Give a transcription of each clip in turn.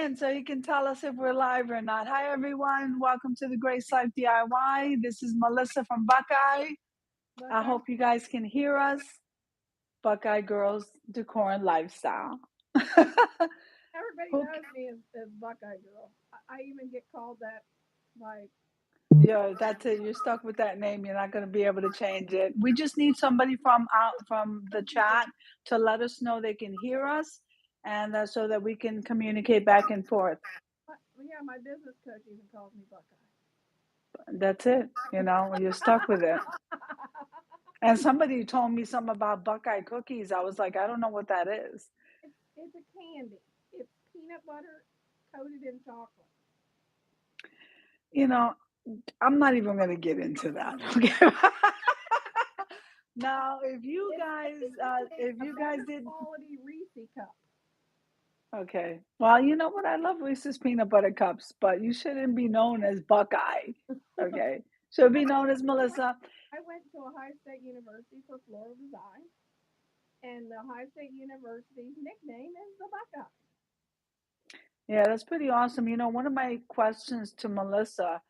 in so he can tell us if we're live or not. Hi, everyone. Welcome to the Grace Life DIY. This is Melissa from Buckeye. I Buckeye. hope you guys can hear us. Buckeye Girls Decor and Lifestyle. Everybody Who, knows me as Buckeye Girl. I even get called that by. yo, that's it. You're stuck with that name. You're not going to be able to change it. We just need somebody from the chat to let us know they can hear us, and so that we can communicate back and forth. Yeah, my business coach even calls me Buckeye. That's it. You're stuck with it. And somebody told me something about Buckeye cookies. I was like, I don't know what that is. It's a candy. It's peanut butter coated in chocolate. You know, I'm not even going to get into that. Okay. Now, if you guys did, Quality Reese cup. okay. Well, you know what? I love Reese's peanut butter cups, but you shouldn't be known as Buckeye. Okay. Should be known as Melissa. I went to Ohio State University for floral design, and the Ohio State University's nickname is the Buckeye. Yeah, that's pretty awesome. One of my questions to Melissa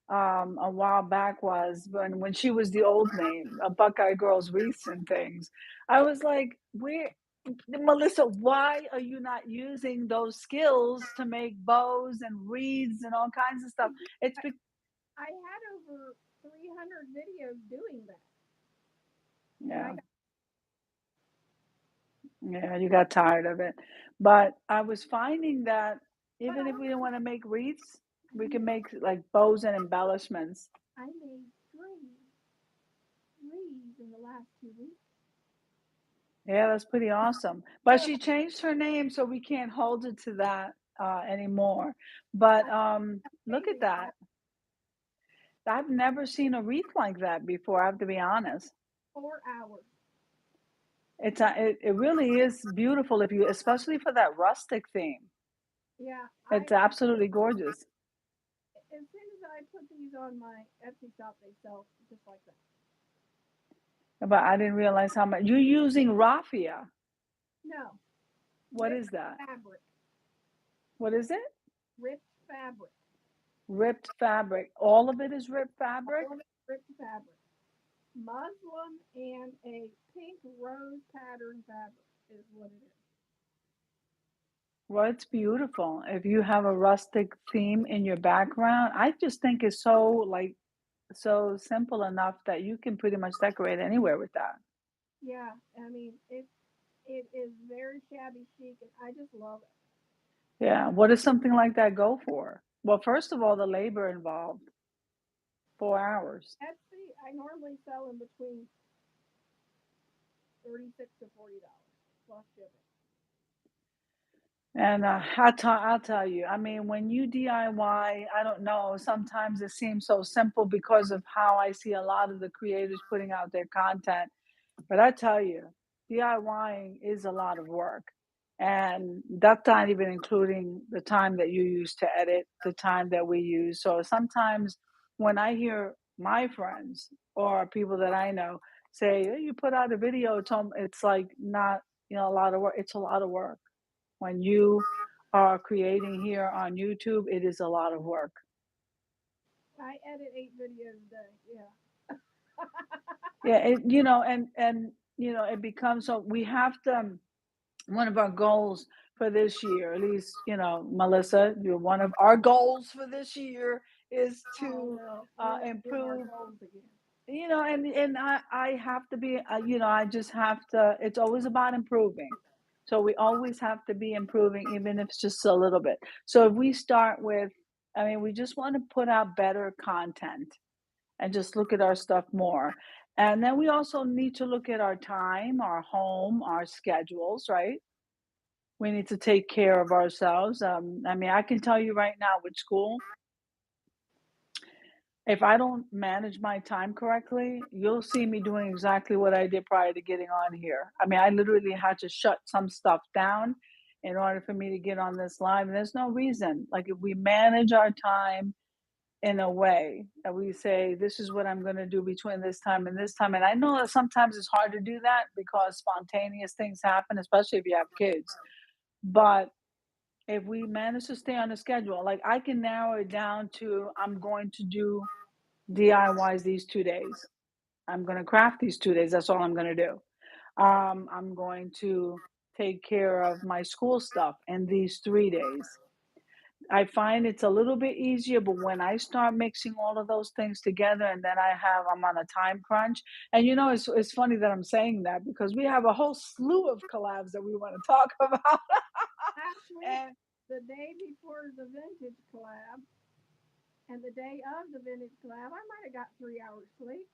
a while back was when she was the old name, a Buckeye Girls Reese and things. I was like, where, Melissa, why are you not using those skills to make bows and wreaths and all kinds of stuff? It's be- I had over 300 videos doing that. yeah, yeah, you got tired of it. But I was finding that even if we don't want to make wreaths, we can make like bows and embellishments. I made 3 in the last 2 weeks. Yeah, that's pretty awesome. But she changed her name, so we can't hold it to that anymore. But look at that. I've never seen a wreath like that before, I have to be honest. 4 hours. It really is beautiful especially for that rustic theme. Yeah, It's absolutely gorgeous. as soon as I put these on my Etsy shop, they sell just like that. But I didn't realize how much you're using raffia. No, What ripped is that? fabric. What is it? Ripped fabric. Ripped fabric. All of it is ripped fabric? All of it ripped fabric. Muslin and a pink rose pattern fabric is what it is. Well, it's beautiful. If you have a rustic theme in your background, I just think it's so simple enough that you can pretty much decorate anywhere with that. Yeah, I mean it is very shabby chic, and I just love it. Yeah. What does something like that go for? Well, first of all, the labor involved, 4 hours. Etsy, I normally sell in between $36 to $40 plus shipping. And I'll tell you, I mean, when you DIY, I don't know, sometimes it seems so simple because of how I see a lot of the creators putting out their content. But I tell you, DIYing is a lot of work. And that's not even including the time that you use to edit, the time that we use. So sometimes when I hear my friends or people that I know say, "Oh, you put out a video," it's like not, a lot of work. It's a lot of work. When you are creating here on YouTube, it is a lot of work. I edit 8 videos a day. Yeah. Yeah, it becomes so we have to. One of our goals for this year, at least, Melissa, one of our goals for this year is Oh to no, we're not doing our improve. goals again. And I have to be, I just have to. It's always about improving. So we always have to be improving, even if it's just a little bit. So if we start with, I mean, we just want to put out better content and just look at our stuff more. And then we also need to look at our time, our home, our schedules, right? We need to take care of ourselves. I mean, I can tell you right now with school, if I don't manage my time correctly, you'll see me doing exactly what I did prior to getting on here. I mean, I literally had to shut some stuff down in order for me to get on this live. And there's no reason. Like, if we manage our time in a way that we say, this is what I'm going to do between this time and this time. And I know that sometimes it's hard to do that because spontaneous things happen, especially if you have kids. But if we manage to stay on the schedule, like I can narrow it down to I'm going to do DIYs these 2 days. I'm going to craft these 2 days. That's all I'm going to do. I'm going to take care of my school stuff in these 3 days. I find it's a little bit easier, but when I start mixing all of those things together and then I'm on a time crunch. And it's funny that I'm saying that because we have a whole slew of collabs that we want to talk about. Last week, And the day before the vintage collab, and the day of the vintage collab, I might have got 3 hours sleep.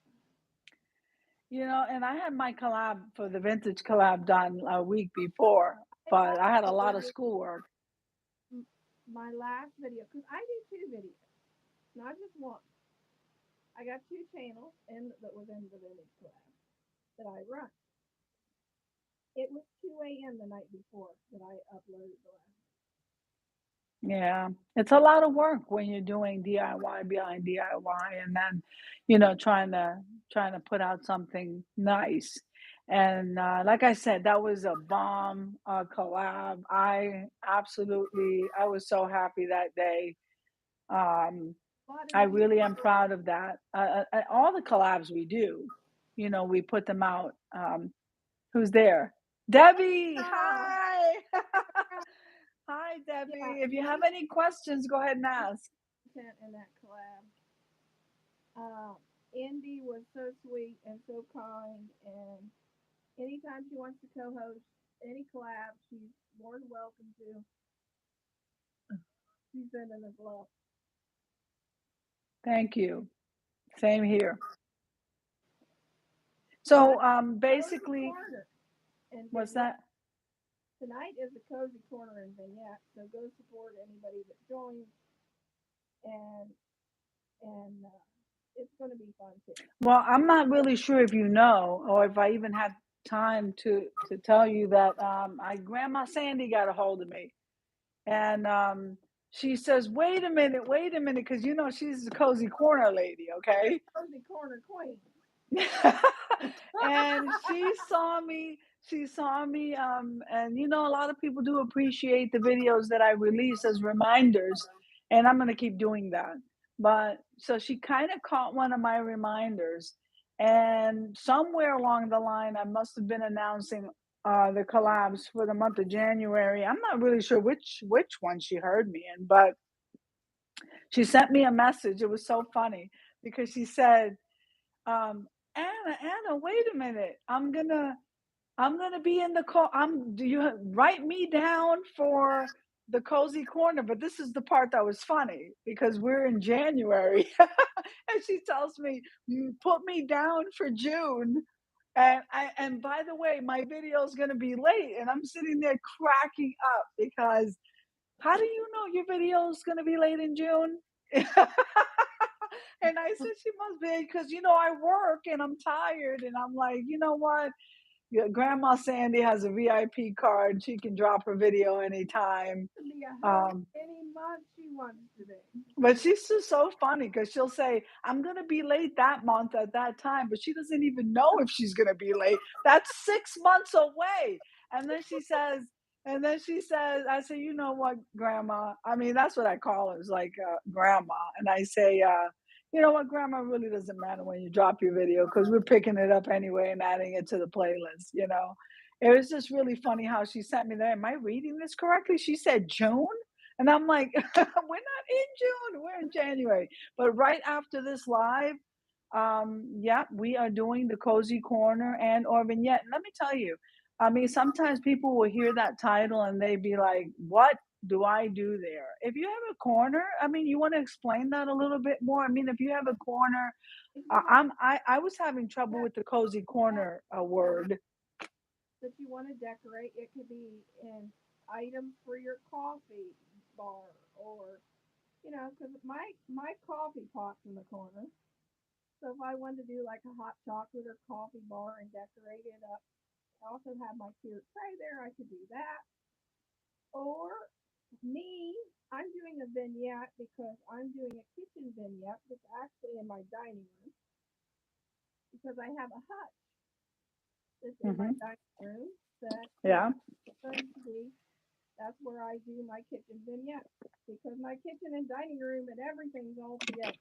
and I had my collab for the vintage collab done a week before, I but I had a lot of uploaded schoolwork. my last video because I do two videos, not just one. I got two channels and that was in the vintage collab that I run. It was 2 a.m. the night before that I uploaded the last. Yeah, it's a lot of work when you're doing DIY behind DIY, and then, trying to put out something nice. And like I said, that was a bomb collab. I was so happy that day. Um, What I did you really am proud of that. All the collabs we do, we put them out. Who's there? Debbie, Oh, hi. Hi, yeah, Debbie. If you have Indy any questions, go ahead and ask. content in that collab. Um, Indy was so sweet and so kind, and anytime she wants to co-host any collab, she's more than welcome to. She's sending us love. Thank you. Same here. Tonight, So, cozy basically, corner and what's vignette. that? Tonight is the cozy corner and vignette, so go support anybody that joins, and and it's going to be fun too. Well, I'm not really sure if you know, or if I even have time to tell you that I Grandma Sandy got a hold of me, and she says, wait a minute," because she's the cozy corner lady, You're okay? the cozy corner queen. And she saw me, and a lot of people do appreciate the videos that I release as reminders, and I'm going to keep doing that. But so she kind of caught one of my reminders, and somewhere along the line I must have been announcing the collabs for the month of January. I'm not really sure which one she heard me in, but she sent me a message. It was so funny because she said, Anna, wait a minute. I'm gonna be in the call. Do you write me down for the cozy corner? But this is the part that was funny because we're in January, and she tells me, Put me down for June." And by the way, my video is gonna be late, and I'm sitting there cracking up because how do you know your video is gonna be late in June? And I said she must be because I work and I'm tired, and I'm like, you know what? Yeah, Grandma Sandy has a VIP card. She can drop her video anytime. To be a host Um, any month she wants to be. but she's just so funny because she'll say, I'm going to be late that month at that time, but she doesn't even know if she's going to be late. That's 6 months away. And then she says, I say, you know what, Grandma? I mean, that's what I call her, is like Grandma. And I say, you know what, Grandma, it really doesn't matter when you drop your video because we're picking it up anyway and adding it to the playlist. It was just really funny how she sent me that. Am I reading this correctly? She said June. And I'm like, we're not in June, we're in January. But right after this live, yeah, we are doing the cozy corner and or vignette. And let me tell you, I mean, sometimes people will hear that title and they be like, what do I do there? If you have a corner, I mean, you want to explain that a little bit more? I mean, if you have a corner, If you have I was having trouble with the cozy that corner word. that you want to decorate, it could be in items for your coffee bar, or because my coffee pot's in the corner. So if I wanted to do like a hot chocolate or coffee bar and decorate it up, I also have my cute tray there. I could do that. Or me, I'm doing a vignette because I'm doing a kitchen vignette that's actually in my dining room because I have a hut that's in my Hmm. dining room that is Yeah. going to be That's where I do my kitchen vignettes because my kitchen and dining room and everything's all together.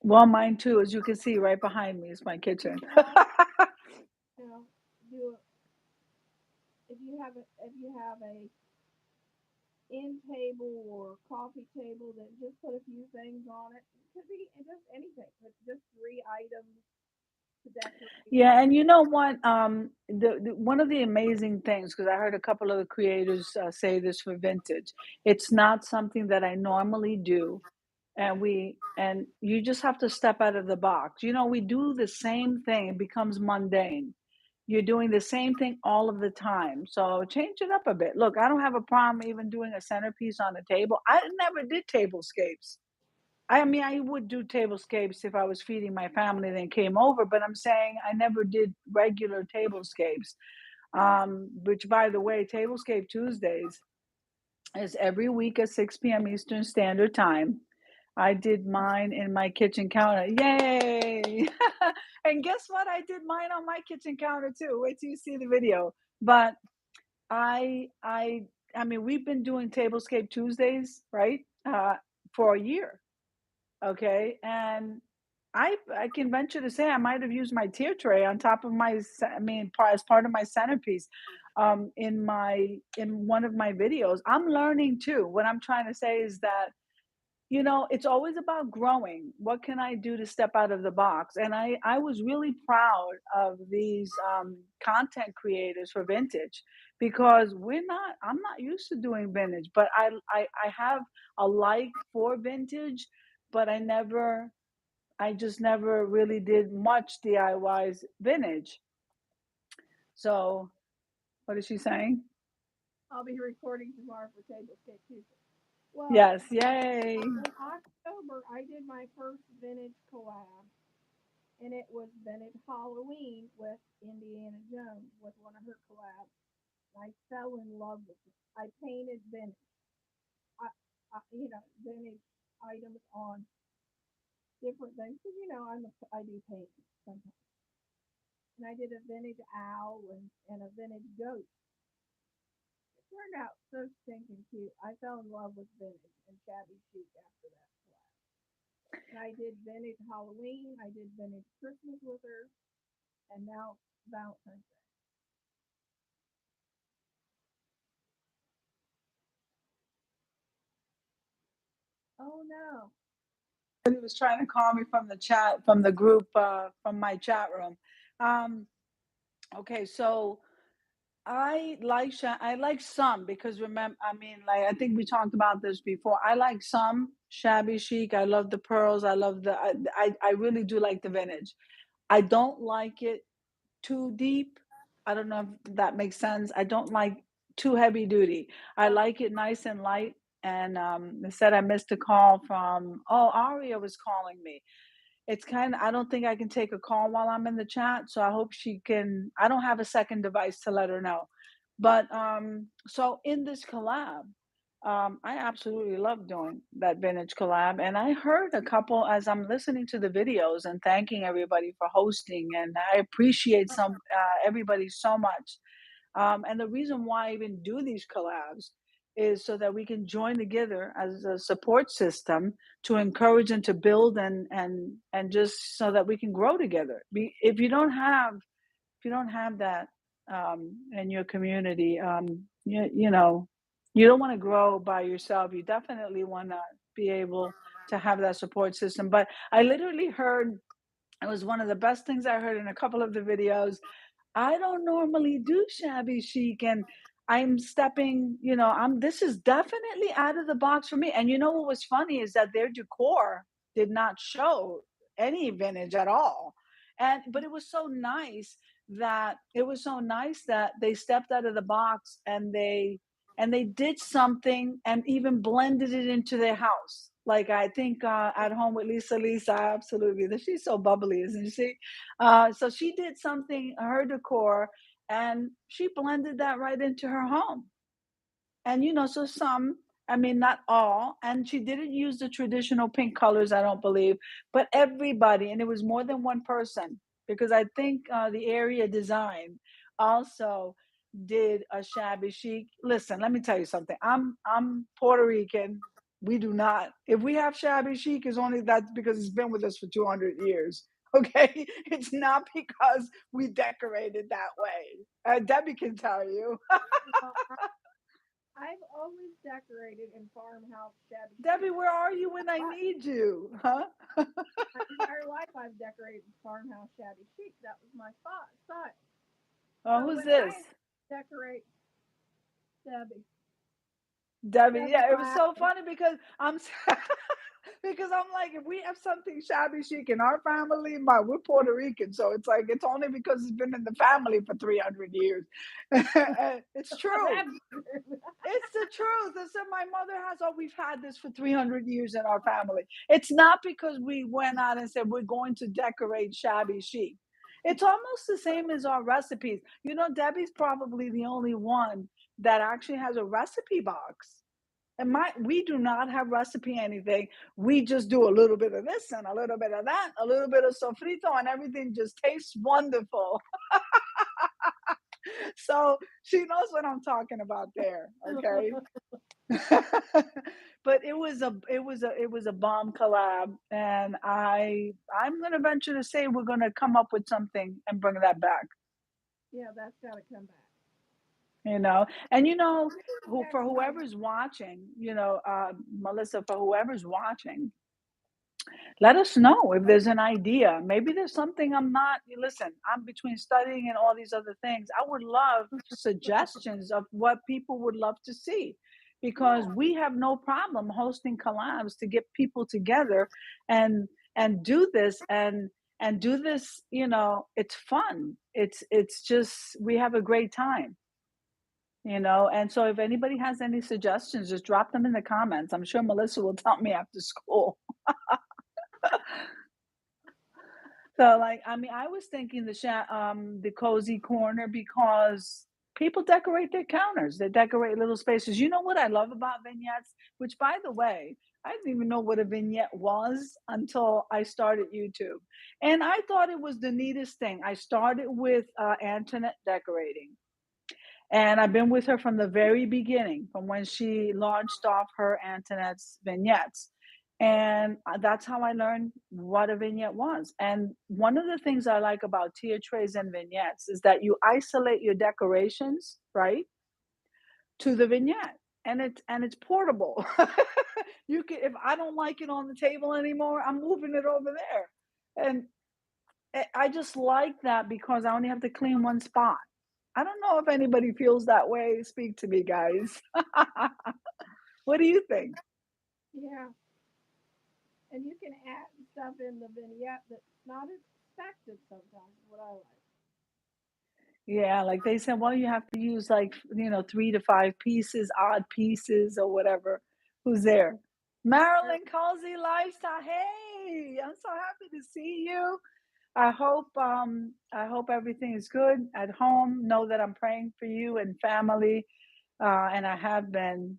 Well, mine too, as you can see right behind me is my kitchen. Well, you know, do a, if you have a end table or coffee table, then just put a few things on it. It could be just anything, but just three items to decorate. Yeah, and you know what? One of the amazing things, because I heard a couple of the creators say this for vintage, it's not something that I normally do, and you just have to step out of the box. You know, we do the same thing; it becomes mundane. You're doing the same thing all of the time, so change it up a bit. Look, I don't have a problem even doing a centerpiece on a table. I never did tablescapes. I mean, I would do tablescapes if I was feeding my family and they came over, but I'm saying I never did regular tablescapes. Which, by the way, Tablescape Tuesdays is every week at 6 p.m. Eastern Standard Time. I did mine in my kitchen counter. Yay! And guess what? I did mine on my kitchen counter too. Wait till you see the video. But I, I, I mean, we've been doing Tablescape Tuesdays, right? For a year. Okay, and I can venture to say I might have used my tier tray on top of my I mean, as part of my centerpiece, in one of my videos. I'm learning too. What I'm trying to say is that, you know, it's always about growing. What can I do to step out of the box? And I was really proud of these content creators for vintage, because I'm not used to doing vintage, but I have a like for vintage, but I just never really did much DIYs vintage. So what is she saying? I'll be recording tomorrow for Tablescape Tuesday. Well, Yes, yay. in October, I did my first vintage collab, and it was vintage Halloween with Indiana Jones with one of her collabs. I fell in love with it. I painted vintage, vintage items on different things because I do paint sometimes. And I did a vintage owl and a vintage goat. It turned out so stinking cute. I fell in love with vintage and shabby chic after that collab. And I did vintage Halloween. I did vintage Christmas with her, and now Valentine's Day. Oh no! He was trying to call me from the chat, from the group, from my chat room. Um, okay, so I like some, because remember, I mean, like, I think we talked about this before. I like some shabby chic. I love the pearls. I love I really do like the vintage. I don't like it too deep. I don't know if that makes sense. I don't like too heavy duty. I Uh, like it nice and light. And they said I missed a call from, oh, Aria was calling me. It's kind of, I don't think I can take a call while I'm in the chat, so I hope she can. I don't have a second device to let her know. But so in this collab, I absolutely love doing that vintage collab. And I heard a couple as I'm listening to the videos and thanking everybody for hosting, and I appreciate everybody so much. And the reason why I even do these collabs is so that we can join together as a support system to encourage and to build, and just so that we can grow together. If you don't have that in your community, you know, you don't want to grow by yourself. You definitely want to be able to have that support system. But I literally heard, it was one of the best things I heard in a couple of the videos. I don't normally do shabby chic, and I'm stepping, you know, I'm this is definitely out of the box for me. And you know what was funny is that their decor did not show any vintage at all. And but it was so nice that they stepped out of the box, and they did something and even blended it into their house. Like, I think at home with Lisa, absolutely. She's so bubbly, isn't she? So she did something, her decor, and she blended that right into her home. And you know, so some, I mean, not all, and she didn't use the traditional pink colors, I don't believe, but everybody, and it was more than one person, because I think the area design also. did a shabby chic. Listen, let me tell you something. I'm Puerto Rican. We do not. If we have shabby chic, is only that's because it's been with us for 200 years. Okay, it's not because we decorated that way. Debbie can tell you. Well, I've always decorated in farmhouse shabby Debbie, chic. where are you when I But need you? Huh? my entire life I've decorated farmhouse shabby chic. That was my style. Oh, So who's when this? I decorate Debbie, Debbie. Debbie's Yeah, it was so laughing. funny because because I'm like, if we have something shabby chic in our family, my we're Puerto Rican, so it's like it's only because it's been in the family for 300 years. It's Oh, true. that's true. It's the truth. I said my mother has. Oh, we've had this for 300 years in our family. It's not because we went out and said we're going to decorate shabby chic. It's almost the same as our recipes. You know, Debbie's probably the only one that actually has a recipe box. And my we do not have recipe anything. We just do a little bit of this and a little bit of that, a little bit of sofrito, and everything just tastes wonderful. So she knows what I'm talking about there. Okay. But it was a bomb collab, and I'm gonna venture to say we're gonna come up with something and bring that back. Yeah, that's got to come back. You know, and We can who for decorate. whoever's watching, Melissa, for whoever's watching, let us know if there's an idea. Maybe there's something I'm not. Listen, I'm between studying and all these other things. I would love suggestions of what people would love to see because Yeah, we have no problem hosting collabs to get people together and and do this and do this, it's fun. It's just we have a great time. And so if anybody has any suggestions, just drop them in the comments. I'm sure Melissa will tell me after school. So, like, I mean, I was thinking the cozy corner because people decorate their counters. They decorate little spaces. You know what I love about vignettes? Which, by the way, I didn't even know what a vignette was until I started YouTube, and I thought it was the neatest thing. I started with Antoinette decorating, and I've been with her from the very beginning, from when she launched off her Antoinette's vignettes. And that's how I learned what a vignette was. And one of the things I like about tier trays and vignettes is that you isolate your decorations, right, to the vignette. And it's portable. You can, if I don't like it on the table anymore, I'm moving it over there. And I just like that because I only have to clean one spot. I don't know if anybody feels that way. Speak to me, guys. What do you think? yeah. And you can add stuff in the vignette that's not expected sometimes, is what I like. Yeah, like they said, well, you have to use like, 3 to 5 pieces, odd pieces, or whatever. Who's there? Marilyn Cozy Lifestyle. Hey, I'm so happy to see you. I hope everything is good at home. Know that I'm praying for you and family. And I have been,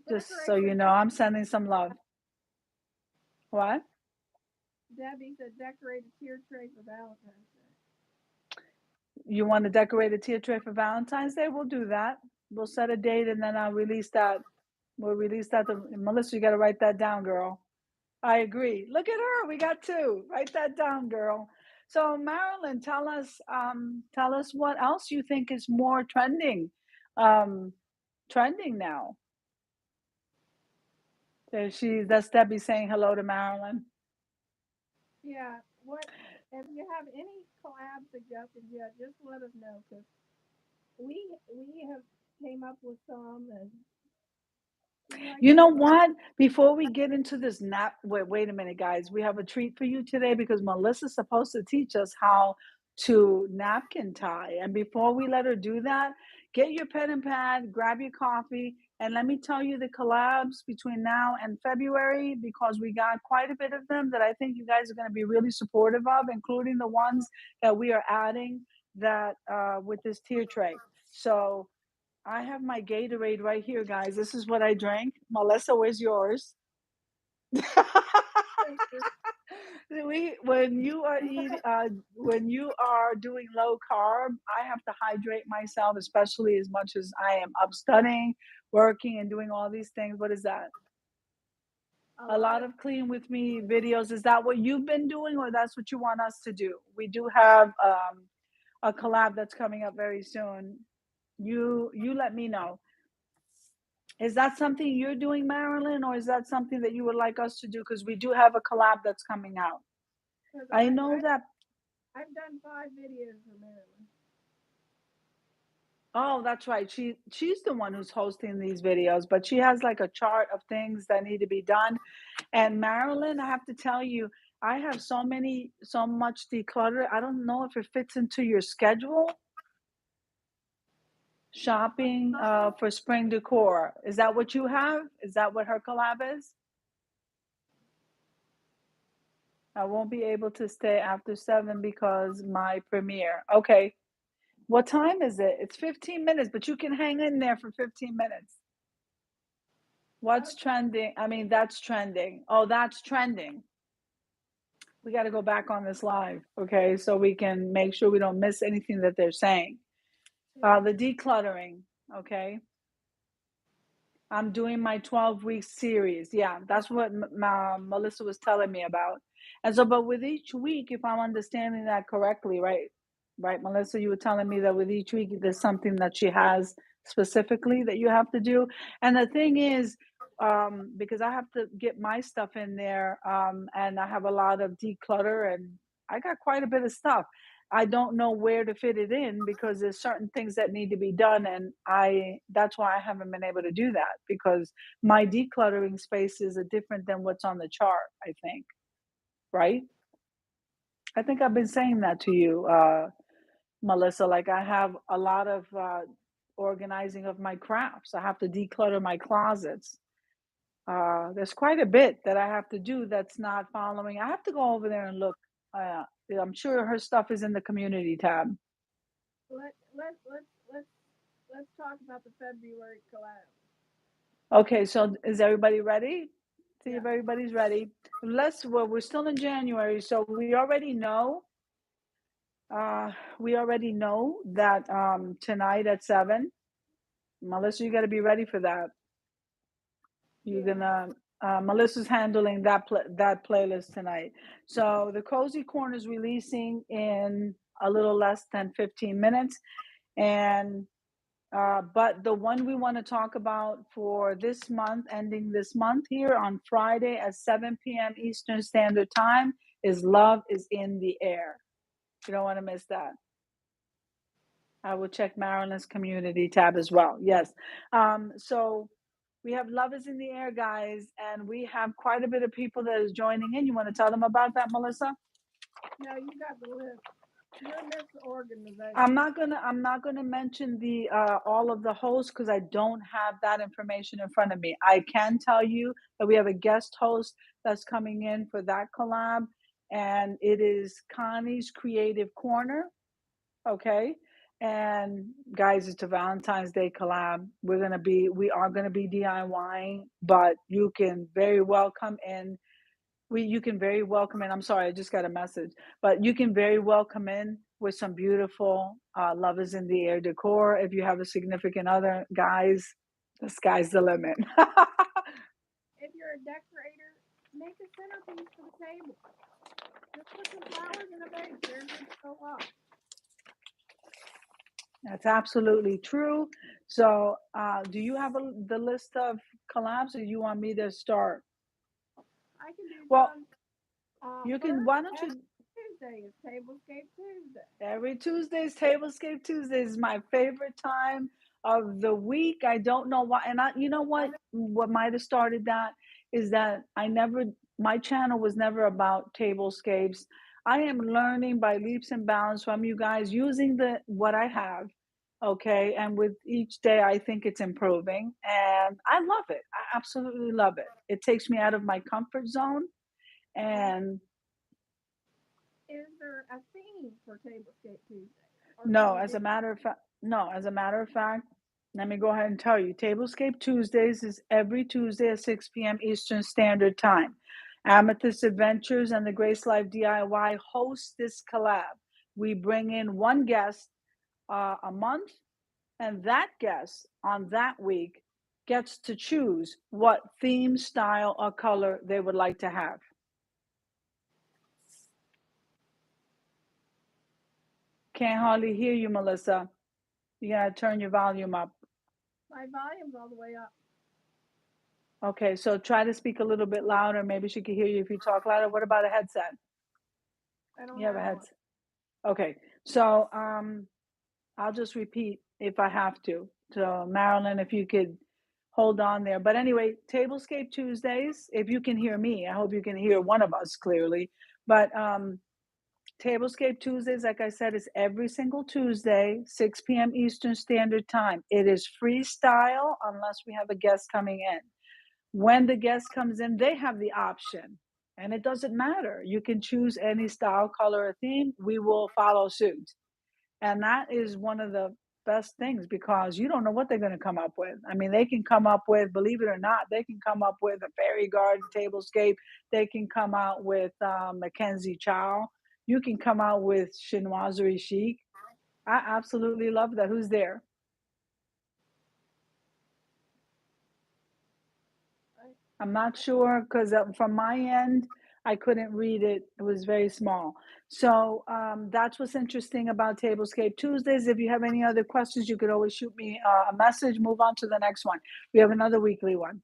just so Decorate you your know, I'm sending some love. What? Debbie said decorate a tier tray for Valentine's Day. You want to decorate a tier tray for Valentine's Day? We'll do that. We'll set a date and then I'll release that. We'll release that to Melissa. You got to write that down, girl. I agree. Look at her. We got two. Write that down, girl. So Marilyn, tell us what else you think is more um, trending now. That's Debbie saying hello to Marilyn. Yeah. What if you have any collab suggestions? Yeah, just let us know because we have came up with some and we like You to know share. what? Before we get into this nap, wait a minute, guys. We have a treat for you today because Melissa's supposed to teach us how to napkin tie. And before we let her do that, get your pen and pad, grab your coffee, and let me tell you the collabs between now and February because we got quite a bit of them that I think you guys are going to be really supportive of, including the ones that we are adding that with this tier tray. So I have my Gatorade right here, guys. This is what I drank. Melissa, where's yours? When you are eating, when you are doing low carb, I have to hydrate myself, especially as much as I am up studying, working, and doing all these things. What is that? A A lot lot of of clean with me videos. Is that what you've been doing, or that's what you want us to do? We do have a collab that's coming up very soon. You let me know. Is that something you're doing, Marilyn, or is that something that you would like us to do? Because we do have a collab that's coming out. because I know that. I've done 5 videos for Maryland. Oh, that's right. She's the one who's hosting these videos, but she has like a chart of things that need to be done. And Marilyn, I have to tell you, I have so much declutter. I don't know if it fits into your schedule. Shopping for spring decor. Is that what you have? Is that what her collab is? I won't be able to stay after 7 because my premiere. Okay. What time is it? It's 15 minutes, but you can hang in there for 15 minutes. What's Okay, trending? I mean, that's trending. Oh, that's trending. We got to go back on this live, okay? So we can make sure we don't miss anything that they're saying. yeah. The decluttering, okay? I'm doing my 12-week series. Yeah, that's what Melissa was telling me about. And so, but with each week, if I'm understanding that correctly, right? Right, Melissa, you were telling me that with each week, there's something that she has specifically that you have to do. And the thing is, because I have to get my stuff in there, and I have a lot of declutter, and I got quite a bit of stuff. I don't know where to fit it in because there's certain things that need to be done, and that's why I haven't been able to do that because my decluttering spaces are different than what's on the chart, I think, right? I think I've been saying that to you, Melissa. Like I have a lot of organizing of my crafts. I have to declutter my closets. There's quite a bit that I have to do that's not following. I have to go over there and look. Uh, I'm sure her stuff is in the community tab. Let's talk about the February collab. Okay, so is everybody ready? See Yeah. if everybody's ready. Well, we're still in January, so uh, we already know that tonight at 7, Melissa, you got to be ready for that. You're Yeah. gonna, Melissa's handling that playlist tonight. So the Cozy Corner is releasing in a little less than 15 minutes. And but the one we want to talk about for this month, ending this month here on Friday at 7 p.m. Eastern Standard Time, is Love is in the Air. You don't want to miss that. I will check Marilyn's community tab as well. Yes. So we have Love is in the Air, guys, and we have quite a bit of people that is joining in. You want to tell them about that, Melissa? No, you got the list. You're I'm misorganization. not gonna I'm not gonna mention the all of the hosts because I don't have that information in front of me. I can tell you that we have a guest host that's coming in for that collab, and it is Connie's Creative Corner. Okay. And guys, it's a Valentine's Day collab. We are gonna be DIYing, but you can very well come in you can very well come in. I'm sorry, I just got a message, but you can very well come in with some beautiful Love is in the Air decor. If you have a significant other, guys, the sky's the limit. If you're a decorator, make a centerpiece for the table. Just put some flowers in a vase. They're good to go up. That's absolutely true. So, do you have the list of collabs, or you want me to start? I can do Well, some. you can. First, Why don't every you Tuesday is Tablescape Tuesday. Every Tuesday's Tablescape Tuesday is my favorite time of the week. I don't know why. And you know what? Seven, What might have started that is that my channel was never about tablescapes. I am learning by leaps and bounds from you guys using what I have. Okay. And with each day, I think it's improving and I love it. I absolutely love it. It takes me out of my comfort zone. is And is there a theme for Tablescape Tuesday, or can no, you as a just matter of fact, no, as a matter of fact, let me go ahead and tell you, Tablescape Tuesdays is every Tuesday at 6 p.m. Eastern Standard Time. Amethyst Adventures and the Grace Life DIY host this collab. We bring in one guest a month, and that guest on that week gets to choose what theme, style, or color they would like to have. Can't hardly hear you, Melissa. You gotta turn your volume up. My volume's all the way up. Okay, so try to speak a little bit louder. Maybe she can hear you if you talk louder. What about a headset? I don't You have a have one. headset. Okay, so I'll just repeat if I have to. So Marilyn, if you could hold on there. But anyway, Tablescape Tuesdays. If you can hear me, I hope you can hear one of us clearly. But Tablescape Tuesdays, like I said, is every single Tuesday, 6 p.m. Eastern Standard Time. It is freestyle unless we have a guest coming in. When the guest comes in, they have the option, and it doesn't matter. You can choose any style, color, or theme. We will follow suit. And that is one of the best things because you don't know what they're going to come up with. I mean, they can come up with, believe it or not, they can come up with a fairy garden tablescape. They can come out with Mackenzie Chow. You can come out with chinoiserie chic. I absolutely love that. Who's there? I'm not sure because from my end, I couldn't read it. It was very small. So that's what's interesting about Tablescape Tuesdays. If you have any other questions, you could always shoot me a message. Move on to the next one. We have another weekly one.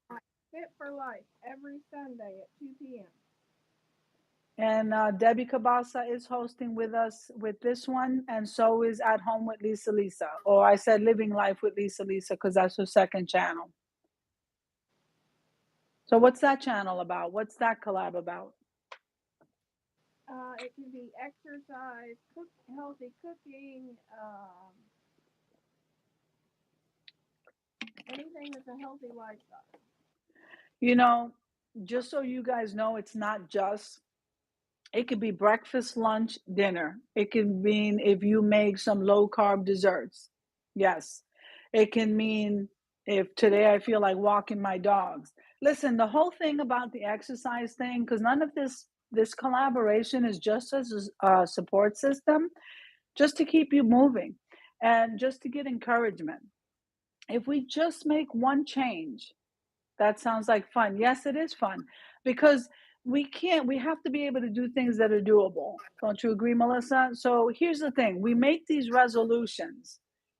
Fit for Life every Sunday at 2 p.m. And Debbie Cabasa is hosting with us with this one. And so is At Home with Lisa Lisa. Or I said Living Life with Lisa Lisa because that's her second channel. So what's that channel about? What's that collab about? It can be exercise, healthy cooking, anything that's a healthy lifestyle. You know, just so you guys know, it's not just, it could be breakfast, lunch, dinner. It can mean if you make some low carb desserts. Yes. It can mean if today I feel like walking my dogs. Listen, the whole thing about the exercise thing, because none of this collaboration is just as a support system, just to keep you moving and just to get encouragement. If we just make one change, that sounds like fun. Yes, it is fun because we have to be able to do things that are doable. Don't you agree, Melissa? So here's the thing, we make these resolutions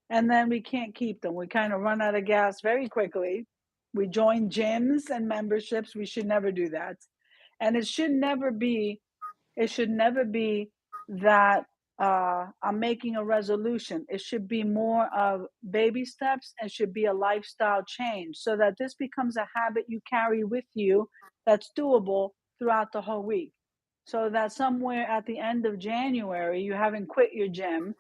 and then we can't keep them. We kind of run out of gas very quickly. We join gyms and memberships. We should never do that. And it should never be that I'm making a resolution. It should be more of baby steps and should be a lifestyle change so that this becomes a habit you carry with you that's doable throughout the whole week. So that somewhere at the end of January, you haven't quit your gym,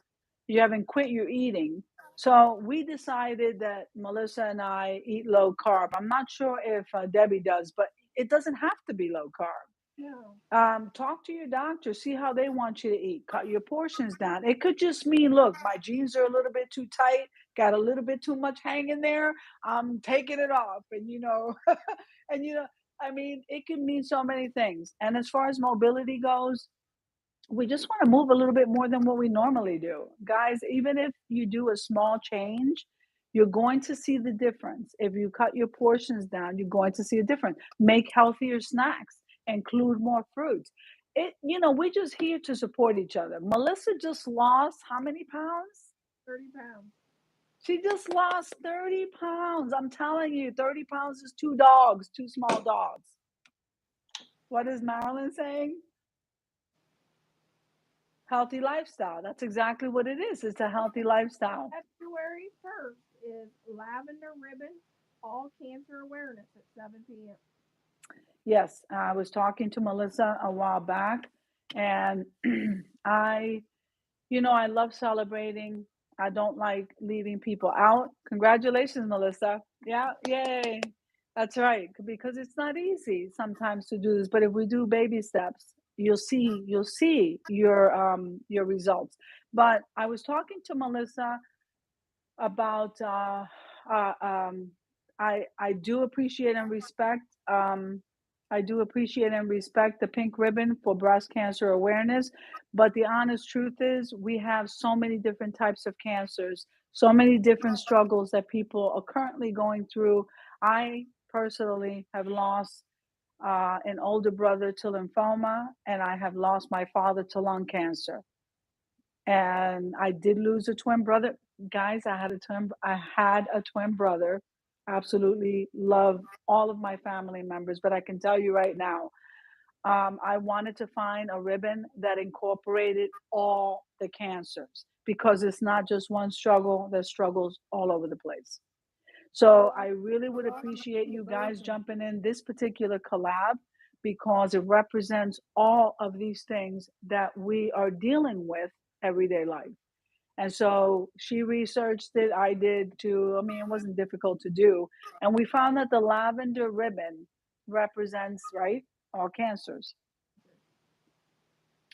you haven't quit your eating. So we decided that Melissa and I eat low carb. I'm not sure if Debbie does, but it doesn't have to be low carb. No. Talk to your doctor, see how they want you to eat, cut your portions down. It could just mean, look, my jeans are a little bit too tight, got a little bit too much hanging there, I'm taking it off. And and I mean, it can mean so many things. And as far as mobility goes, we just want to move a little bit more than what we normally do. Guys, even if you do a small change, you're going to see the difference. If you cut your portions down, you're going to see a difference. Make healthier snacks, include more fruits. We're just here to support each other. Melissa just lost how many pounds? 30 pounds. She just lost 30 pounds. I'm telling you, 30 pounds is two dogs, two small dogs. What is Marilyn saying? Healthy lifestyle. That's exactly what it is. It's a healthy lifestyle. February 1st is Lavender Ribbon All Cancer Awareness at 7 p.m. Yes, I was talking to Melissa a while back, and I, I love celebrating. I don't like leaving people out. Congratulations, Melissa. Yeah, yay. That's right, because it's not easy sometimes to do this, but if we do baby steps, you'll see your results. But I was talking to Melissa about uh, um, I do appreciate and respect. I do appreciate and respect the pink ribbon for breast cancer awareness, but the honest truth is we have so many different types of cancers, so many different struggles that people are currently going through. I personally have lost an older brother to lymphoma, and I have lost my father to lung cancer. And I did lose a twin brother. Guys, I had a twin brother. Absolutely love all of my family members, but I can tell you right now, I wanted to find a ribbon that incorporated all the cancers because it's not just one struggle, there's struggles all over the place. So Well, I really a would lot of appreciate the you guys version. jumping in this particular collab because it represents all of these things that we are dealing with everyday life. And so she researched it, I did too. I mean, it wasn't difficult to do. And we found that the lavender ribbon represents, right, all cancers.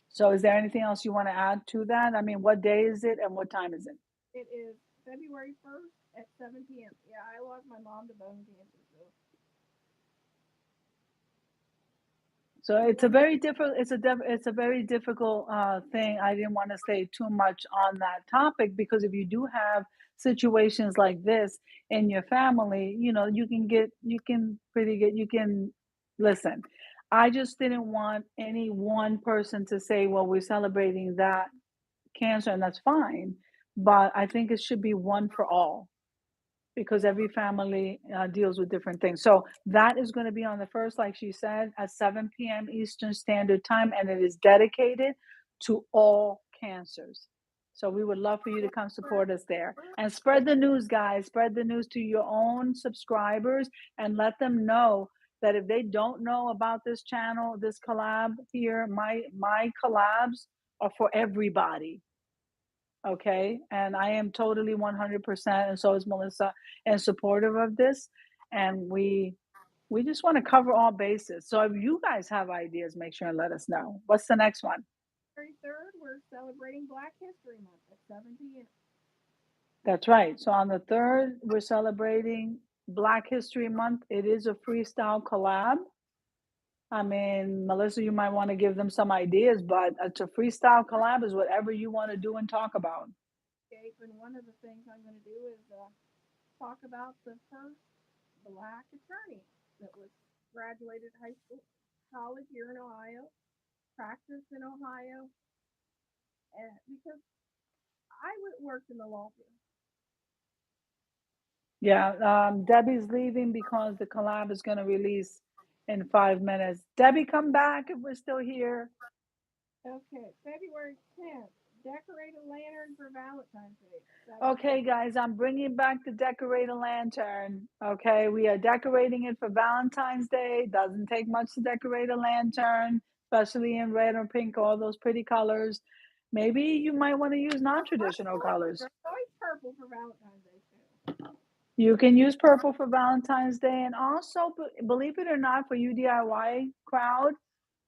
So is there anything else you want to add to that? I mean, what day is it and what time is it? It is February 1st at 7 p.m. Yeah, I lost my mom to bone cancer, so So you it's a want to very different. It's a very difficult thing. I didn't want to say too much on that topic because if you do have situations like this in your family, you know you can pretty get you can listen. I just didn't want any one person to say, "Well, we're celebrating that cancer," and that's fine. But I think it should be one for all because yeah. every family deals with different things. So that is going to be on the first, like she said, at 7 p.m. Eastern Standard Time, and it is dedicated to all cancers. So we would love for you to come February support us there 1st and at spread the news, guys. Spread the news to your own subscribers and let them know that if they don't know about this channel, this collab here, my collabs are for everybody. Okay, and I am totally 100%, and so is Melissa, and supportive of this. And we just want to cover all bases. So if you guys have ideas, make sure and let us know. What's the next one? February 3rd, we're celebrating Black History Month at 7 p.m. That's right. So on the third, we're celebrating Black History Month. It is a freestyle collab. I mean, Melissa, you might want to give them some ideas, but it's a freestyle collab is whatever you want to do and talk about. And one of the things I'm going to do is talk about the first Black attorney that was graduated high school, college here in Ohio, practiced in Ohio, and because worked in the law field. Yeah, Debbie's leaving because the collab is going to release in 5 minutes. Debbie, come back if we're still here. Okay, February 10th, decorate a lantern for Valentine's Day. 7 p.m. Okay, guys, I'm bringing back the decorate a lantern. Okay, we are decorating it for Valentine's Day. Doesn't take much to decorate a lantern, especially in red or pink, all those pretty colors. Maybe you might want to use non-traditional colors. There's always purple for Valentine's Day too. You can use purple for Valentine's Day, and also, believe it or not, for you DIY crowd,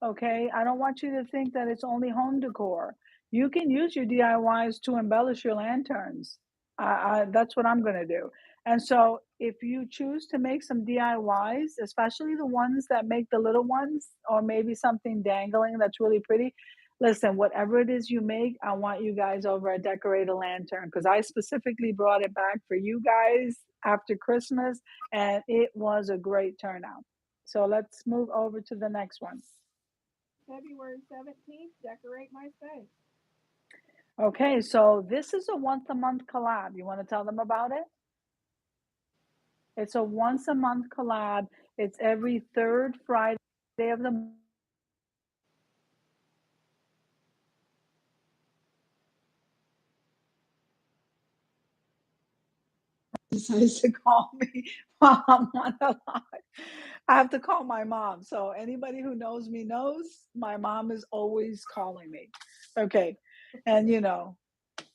okay, I don't want you to think that it's only home decor. You can use your DIYs to embellish your lanterns. That's what I'm going to do. And so, if you choose to make some DIYs, especially the ones that make the little ones, or maybe something dangling that's really pretty, listen, whatever it is you make, I want you guys over at Decorate a Lantern because I specifically brought it back for you guys after Christmas, and it was a great turnout. So let's move over to the next one. February 17th, decorate my space. Okay, so this is a once a month collab. You want to tell them about it? It's a once a month collab. It's every third Friday of the month. Decides to call me while I'm on the line. I have to call my mom. So anybody who knows me knows my mom is always calling me. Okay. And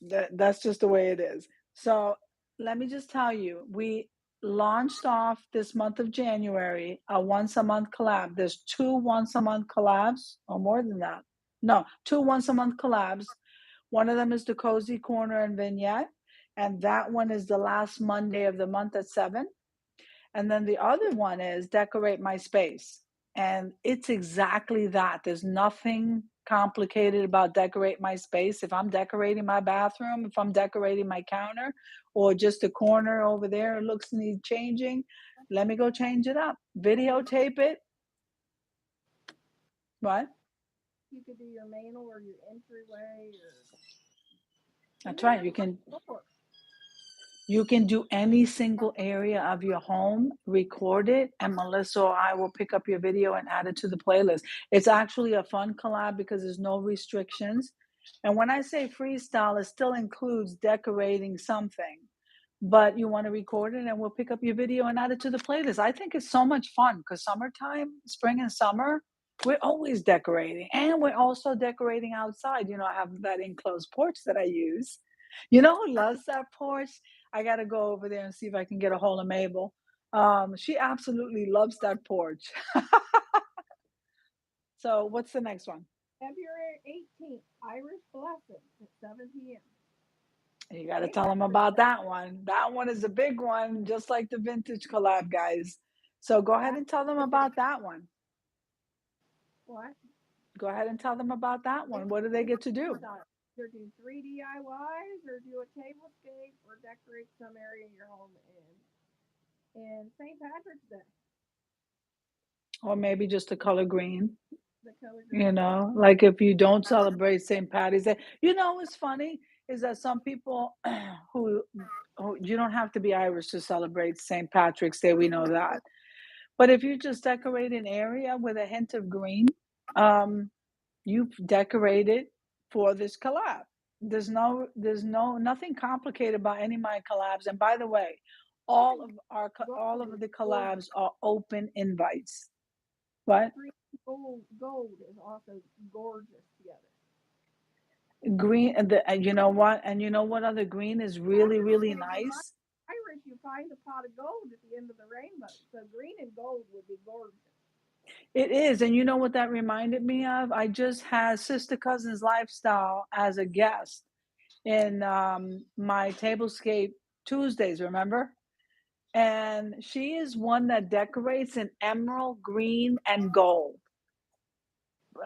that's just the way it is. So let me just tell you, we launched off this month of January a once a month collab. There's two once a month collabs, or more than that. No, two once a month collabs. One of them is the Cozy Corner and Vignette, and that one is the last Monday of the month at 7. And then the other one is Decorate My Space. And it's exactly that. There's nothing complicated about decorate my space. If I'm decorating my bathroom, if I'm decorating my counter, or just a corner over there, it looks needs changing. Let me go change it up. Videotape it. What? You could do your mantle or your entryway or That's even right. your front door. You can do any single area of your home, record it, and Melissa or I will pick up your video and add it to the playlist. It's actually a fun collab because there's no restrictions. And when I say freestyle, it still includes decorating something, but you want to record it and we'll pick up your video and add it to the playlist. I think it's so much fun because summertime, spring and summer, we're always decorating and we're also decorating outside. I have that enclosed porch that I use. You know who loves that porch? I got to go over there and see if I can get a hold of Mabel. She absolutely loves that porch. So, what's the next one? February 18th, Irish Blessings at 7 p.m. You got to St. tell them Patrick's about Day. that one. That one is a big one, just like the vintage collab, guys. So, go ahead and tell them about that one. What? Go ahead and tell them about that one. What do they get to do? Either do 3 DIYs or do a tablescape or decorate some area in your home in St. Patrick's Day. Or maybe just the color green. The color green. Like if you don't celebrate St. Patty's Day. What's funny is that some people who, you don't have to be Irish to celebrate St. Patrick's Day. We know that. But if you just decorate an area with a hint of green, um, you've decorated for this collab. Nothing complicated about any of my collabs. And by the way, Even all gold of is the gorgeous. collabs are open invites. What? Green gold is also gorgeous together. Green, and you know what? And you know what other green is really, Irish, really well, if you're nice? Irish, you find a pot of gold at the end of the rainbow. So green and gold would be gorgeous. It is. And you know what that reminded me of? I just had Sister Cousin's Lifestyle as a guest in my Tablescape Tuesdays, remember? And she is one that decorates in emerald green and gold.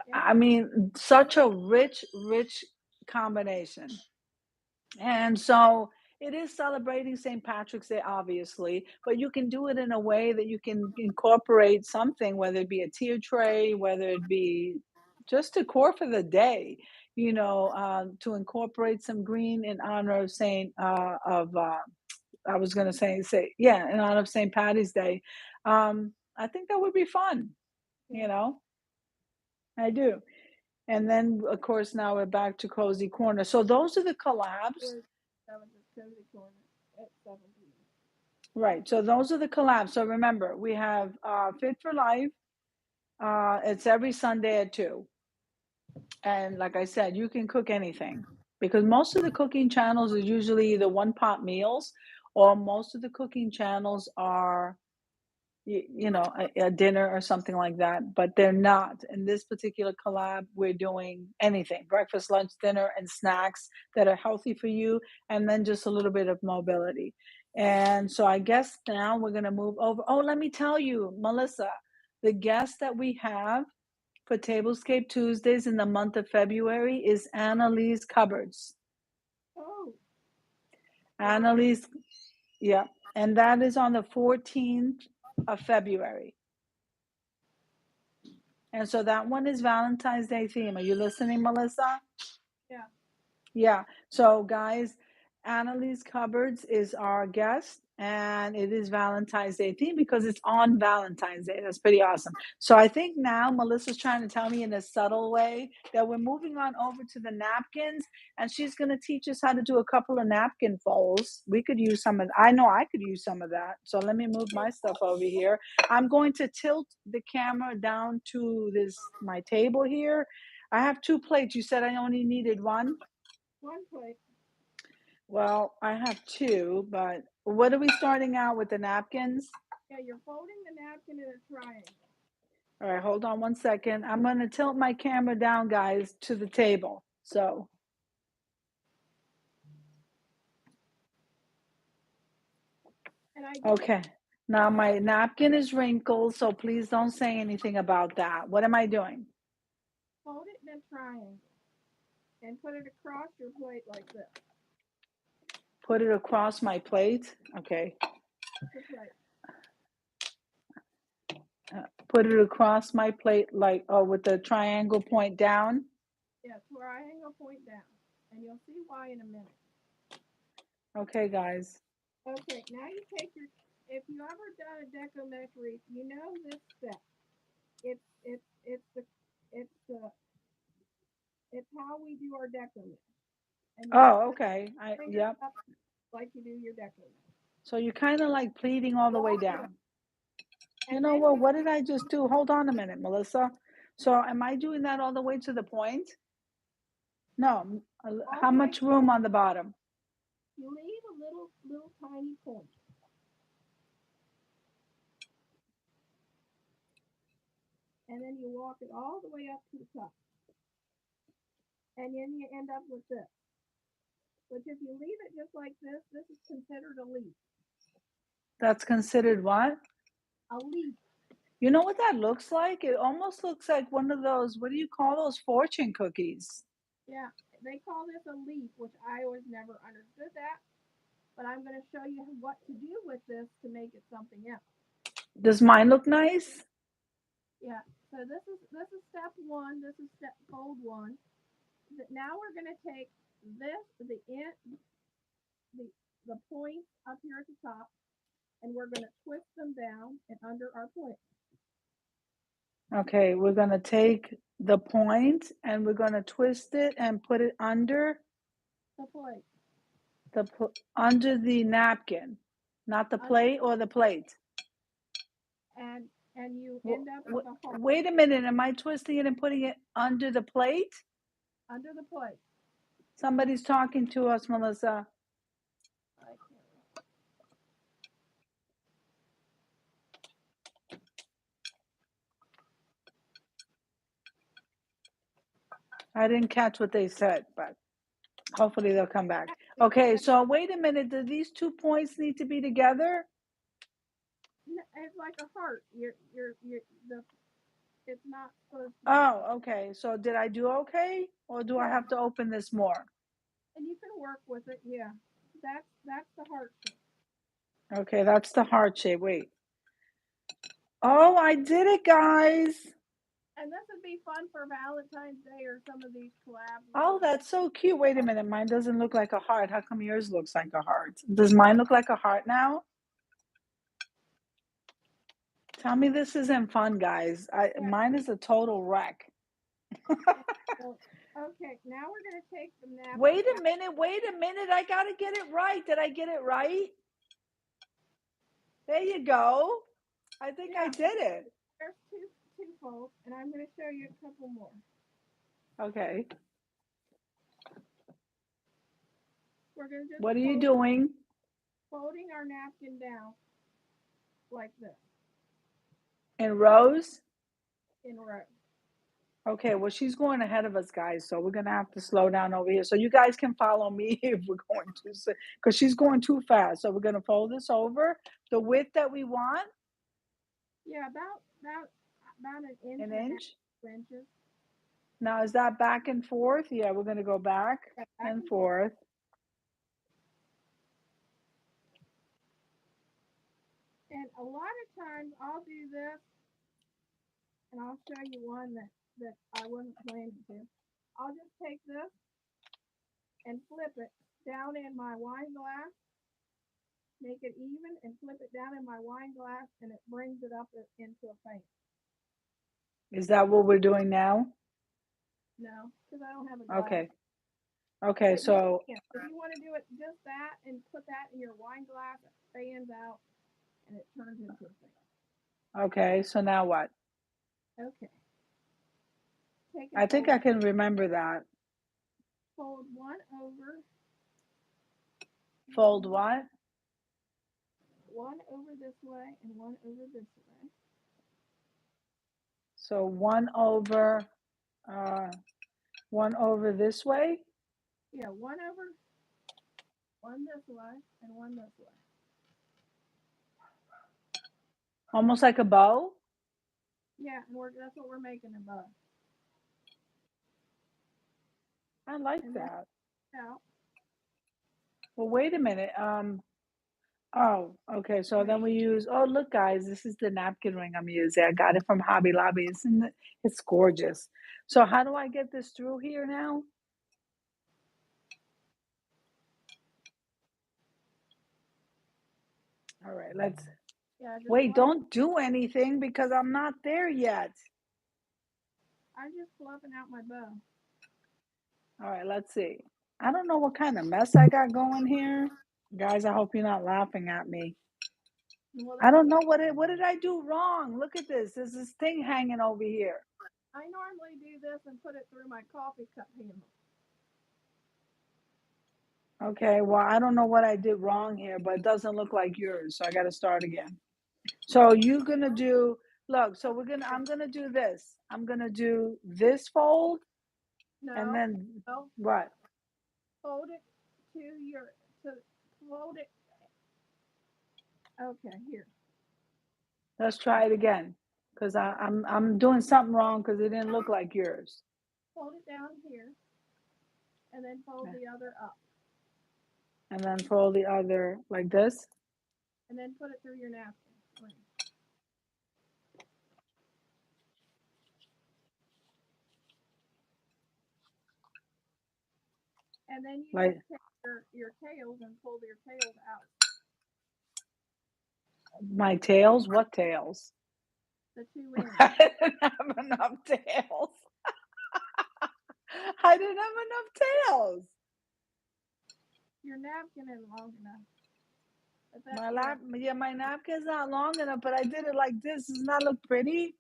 Yeah. I mean, such a rich, rich combination. And so it is celebrating St. Patrick's Day, obviously, but you can do it in a way that you can incorporate something, whether it be a tier tray, whether it be just decor for the day, to incorporate some green in honor of I was going to yeah, in honor of St. Patty's Day. I think that would be fun, you Yeah. know, I do. And then, of course, now we're back to Cozy Corner. So those are the collabs. That was a cozy corner at 7 p.m. Right. So those are the collabs. So remember, we have Fit for Life. It's every Sunday at 2. And like I said, you can cook anything because most of the cooking channels is usually either one pot meals or most of the cooking channels are a dinner or something like that, but they're not. In this particular collab, we're doing anything: breakfast, lunch, dinner, and snacks that are healthy for you, and then just a little bit of mobility. And so I guess now we're going to move over. Oh, let me tell you, Melissa, the guest that we have for Tablescape Tuesdays in the month of February is Annalise Cupboards. Oh, wow. Annalise, yeah, and that is on the 14th of February. And so that one is Valentine's Day theme. Are you listening, Melissa? Yeah. Yeah. So, guys, Annalise Cupboards is our guest, and it is Valentine's Day theme because it's on Valentine's Day. That's pretty awesome. So, I think now Melissa's trying to tell me in a subtle way that we're moving on over to the napkins, and she's going to teach us how to do a couple of napkin folds. We could use some of. I know I could use some of that. So let me move my stuff over here. I'm going to tilt the camera down to my table here. I have 2 plates. You said I only needed one. One plate. Well, I have 2, but what are we starting out with the napkins? Yeah, you're folding the napkin in a triangle. All right, hold on one second. I'm going to tilt my camera down, guys, to the table. So, And I did. okay. Now my napkin is wrinkled, so please don't say anything about that. What am I doing? Fold it in a triangle and put it across your plate like this. Put it across my plate. Okay. The plate. Put it across my plate like, oh, with the triangle point down. Yeah, triangle point down. And you'll see why in a minute. Okay, guys. Okay, now you take your, if you ever done a decomesh wreath, you know this step. It's the, it's the, it's how we do our decomesh. And you Oh, okay. bring it Yep. up like you do your decomesh. So you're kind of like pleating all the way down. You And know then what did I just do? Hold on a minute, Melissa. So am I doing that all the way to the point? No. all How the way, much room on the bottom? you leave a little tiny point. And then you walk it all the way up to the top. And then you end up with this. Which if you leave it just like this is considered a leaf. That's considered what? A leaf. You know what that looks like? It almost looks like one of those, what do you call those, fortune cookies? Yeah, they call this a leaf, which I always never understood that. But I'm going to show you what to do with this to make it something else. Does mine look nice? Yeah. So this is step one. This is step fold one. Now we're going to take this the points up here at the top, and we're going to twist them down and under our point. Okay, we're going to take the point and we're going to twist it and put it under The plate. under the napkin, not the plate or the plate. And you end up with a heart. Wait a minute, am I twisting it and putting it under the plate? Under the plate. Somebody's talking to us, Melissa. I didn't catch what they said, but hopefully they'll come back. Okay, so wait a minute. Do these 2 points need to be together? It's like a heart. It's not supposed to. Oh, okay. So did I do okay? Or do I have to open this more? And you can work with it, yeah. That's the heart shape. Okay, that's the heart shape. Wait. Oh, I did it, guys. And this would be fun for Valentine's Day or some of these collabs. Oh, that's so cute. Wait a minute. Mine doesn't look like a heart. How come yours looks like a heart? Does mine look like a heart now? Tell me this isn't fun, guys. Mine is a total wreck. Okay, now we're going to take the napkin. Wait a minute. I got to get it right. Did I get it right? There you go. I think I did it. There's two folds, and I'm going to show you a couple more. Okay. We're going to just What are you doing? Folding our napkin down like this. In rows? In rows. Okay, well, she's going ahead of us, guys, so we're going to have to slow down over here. So you guys can follow me if we're going to, because she's going too fast. So we're going to fold this over the width that we want. Yeah, about an inch. An inch? 2 inches. Now, is that back and forth? Yeah, we're going to go back and forth. And a lot of times I'll do this, and I'll show you one that I wasn't planning to. I'll just take this and flip it down in my wine glass, make it even, and flip it down in my wine glass, and it brings it up into a fan. Is that what we're doing now? No, because I don't have a glass. Okay. Okay, so if you want to do it just that and put that in your wine glass, it fans out and it turns into a fan. Okay, so now what? Okay. I think I can remember that. Fold one over. Fold what? One over this way and one over this way. So one over this way? Yeah, one over, one this way, and one this way. Almost like a bow? Yeah, and that's what we're making a bow. I like And then that. out. Well, wait a minute. Oh, okay. So then we use, oh, look, guys, this is the napkin ring I'm using. I got it from Hobby Lobby. It's gorgeous. So how do I get this through here now? All right, let's Yeah, just wait. fluff. Don't do anything because I'm not there yet. I'm just fluffing out my bow. All right, let's see. I don't know what kind of mess I got going here. Guys, I hope you're not laughing at me. Well, I that's don't okay. know what did I do wrong? Look at this. There's this thing hanging over here. I normally do this and put it through my coffee cup handle. Okay, well, I don't know what I did wrong here, but it doesn't look like yours, so I got to start again. So you're gonna do, look, so I'm gonna do this. I'm gonna do this fold, and No, then no, what? fold it to your to fold it. Okay, here. Let's try it again, because I'm doing something wrong because it didn't look like yours. Fold it down here, and then fold the other up, And then fold the other like this. and then put it through your napkin. And then you Like just take your tails and pull your tails out. my tails? What tails? The two ends. I didn't have enough tails. I didn't have enough tails. Your napkin isn't long enough. But that's My good. lap, yeah, my napkin's not long enough, but I did it like this. Doesn't that look pretty?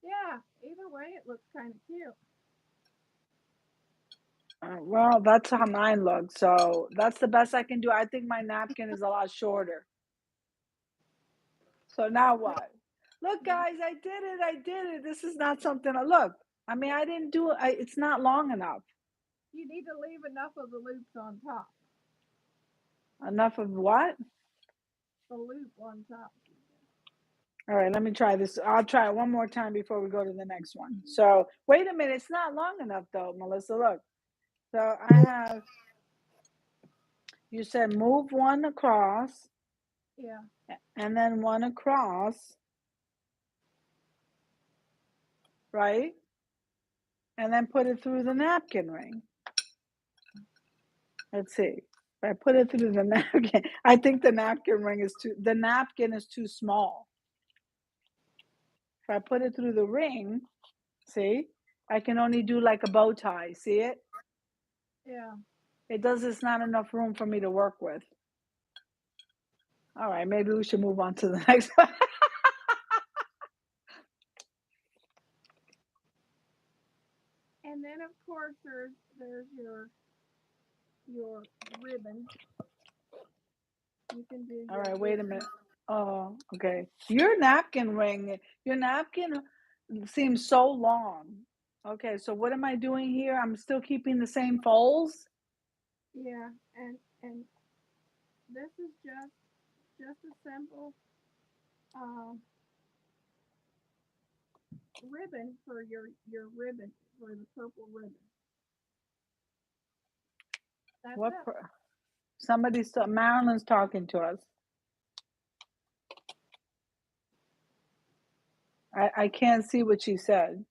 Yeah, either way, it looks kind of cute. Well, that's how mine looks. So that's the best I can do. I think my napkin is a lot shorter. So now what? Look, Yeah, guys, I did it. I did it. This is not something I look. I mean, I didn't do it. It's not long enough. you need to leave enough of the loops on top. Enough of what? The loop on top. All right, let me try this. I'll try it one more time before we go to the next one. So wait a minute. It's not long enough though, Melissa. Look. So I have, you said move one across Yeah, and then one across, right? And then put it through the napkin ring. Let's see. If I put it through the napkin, I think the napkin is too small. If I put it through the ring, see, I can only do like a bow tie. See it? yeah. It's not enough room for me to work with. All right, maybe we should move on to the next one. And then of course there's your ribbon. You can do All your right, wait a ribbon. minute. Oh, okay. Your napkin seems so long. Okay, so what am I doing here? I'm still keeping the same folds? Yeah, and this is just a simple uh, ribbon for your ribbon for the purple ribbon. That's What? it. Marilyn's talking to us. I can't see what she said.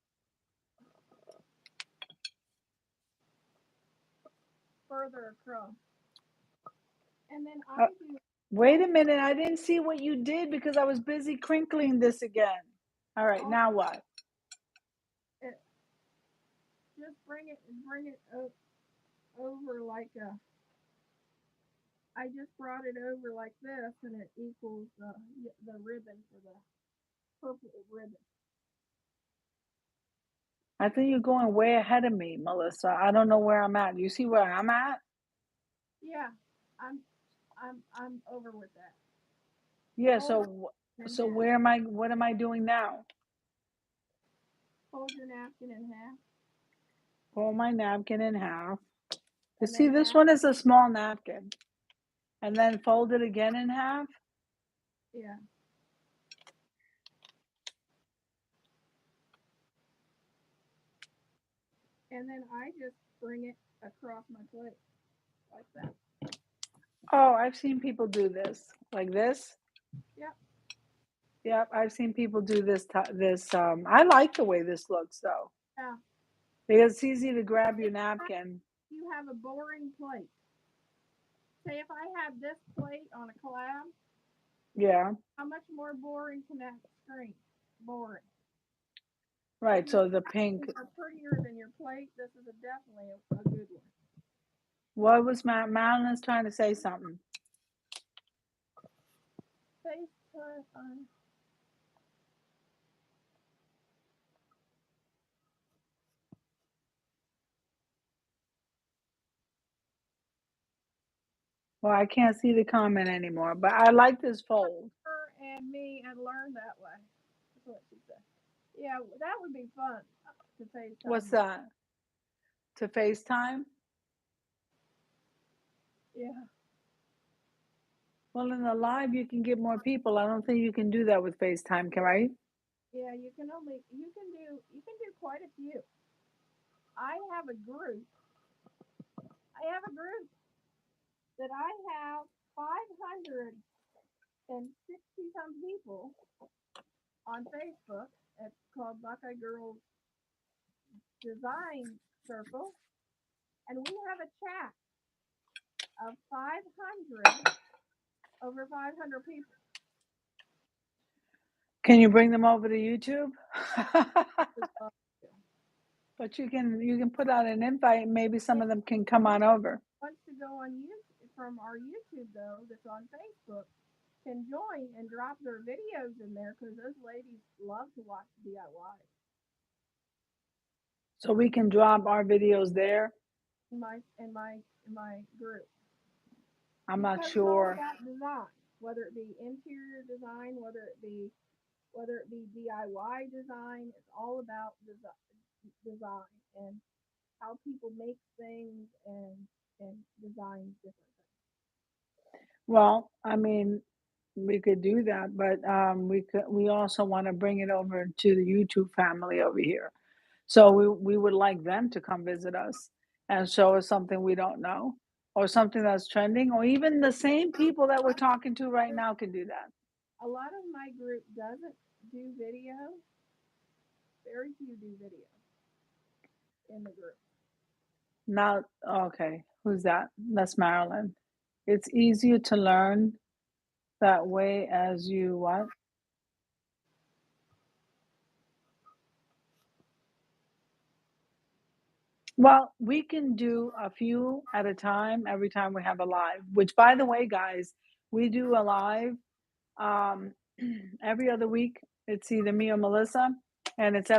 Further across. And then Uh, I do Wait all a minute. I didn't see what you did because I was busy crinkling this again. All right, all now what? it, just bring it over like a. I just brought it over like this, and it equals the ribbon for the purple ribbon. I think you're going way ahead of me, Melissa. I don't know where I'm at. You see where I'm at? Yeah, I'm I'm over with that. Yeah, Fold it in half. what am I doing now? Fold your napkin in half, Fold my napkin in half. You and see, then this half. one is a small napkin. And then fold it again in half. Yeah, and then I just bring it across my plate like that. Oh, I've seen people do this. Like this. Yep. Yep, I've seen people do I like the way this looks though. Yeah. Because it's easy to grab If your napkin. you have a boring plate, say if I had this plate on a collab, Yeah. how much more boring can that screen? Boring. If Right. your So the pink. napkins are prettier than your plate, this is definitely a good one. What was Marilyn's trying to say something? FaceTime. Well, I can't see the comment anymore, but I like this fold. Her and me and learn that way. That's what she said. Yeah, that would be fun to What's FaceTime. that? To FaceTime? Yeah. Well, in the live, you can get more people. I don't think you can do that with FaceTime, right? Yeah, you can do quite a few. I have a group. I have a group that I have 560 some people on Facebook. It's called Buckeye Girls Design Circle, and we have a chat of 500 over 500 people. Can you bring them over to YouTube? It's fun. But you can put out an invite and maybe some of them can come on over. Wants to go on YouTube from our YouTube though that's on Facebook can join and drop their videos in there because those ladies love to watch DIY So we can drop our videos there. in my group I'm not because it's all sure. about design, whether it be interior design, whether it be DIY design. It's all about design and how people make things and design different Well, I mean, we could do that, but we also want to bring it over to the YouTube family over here. So we would like them to come visit us and show us something we don't know or something that's trending, or even the same people that we're talking to right things. now can do that. A lot of my group doesn't do video. Very few do video in the group. Now, okay, who's that? That's Marilyn. It's easier to learn that way as you what? Well, we can do a few at a time every time we have a live, which by the way, guys, we do a live um every other week. It's either me or Melissa, and it's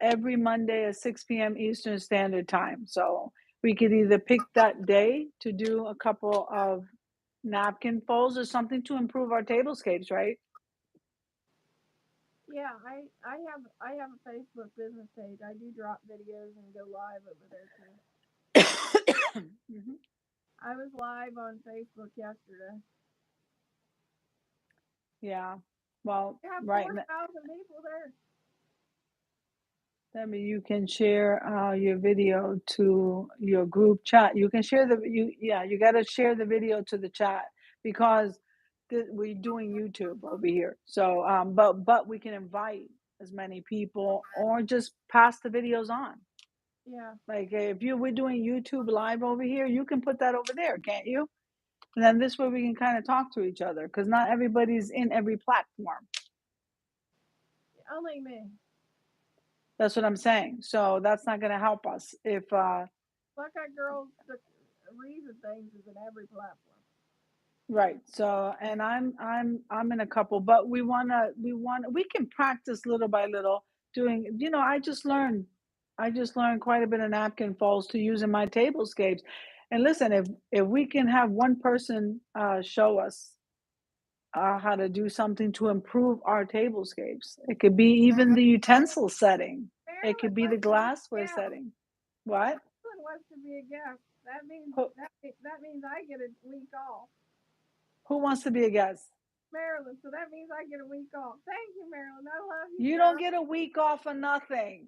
every Monday at 6 p.m. Eastern Standard Time. So we could either pick that day to do a couple of napkin folds or something to improve our tablescapes, right? Yeah, I have a Facebook business page. I do drop videos and go live over there too. Mhm. I was live on Facebook yesterday. Yeah. Well, I have right. 4,000 people there. That means you can share your video to your group chat. You can share you got to share the video to the chat because we're doing YouTube over here. So but we can invite as many people or just pass the videos on. Yeah, Like if we're doing YouTube live over here, you can put that over there, can't you? And then this way we can kind of talk to each other because not everybody's in every platform. only me. That's what I'm saying. So that's not going to help us if Buckeye Girls, the reason things is in every platform. right. So, and I'm in a couple, but we can practice little by little doing, I just learned quite a bit of napkin folds to use in my tablescapes. And listen, if we can have one person show us how to do something to improve our tablescapes, it could be even the utensil setting. It Marilyn could be the wants to be a glassware guest. setting. What? Marilyn wants to be a guest. Who, That means I get a week off. who wants to be a guest? Marilyn, so that means I get a week off. Thank you, Marilyn. I love you, You don't girl. get a week off for nothing.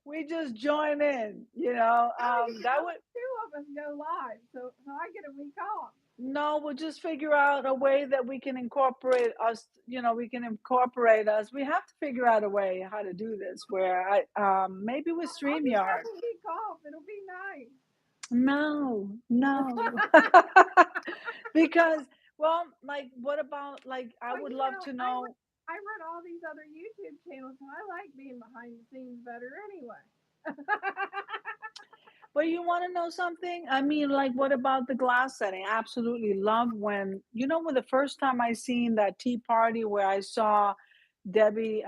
we just join in, No, you can that only would. two of us go live, so I get a week off. No, we'll just figure out a way that we can incorporate us, we can incorporate us. We have to figure out a way how to do this where maybe with I'll just have StreamYard. a week off. It'll be nice. No, no. Because, well, like, what about, like, I Well, would love to know. I run all these other YouTube channels, and I like being behind the scenes better anyway. Well, you want to know something? I mean, like, what about the glass setting? I absolutely love when the first time I seen that tea party where I saw Debbie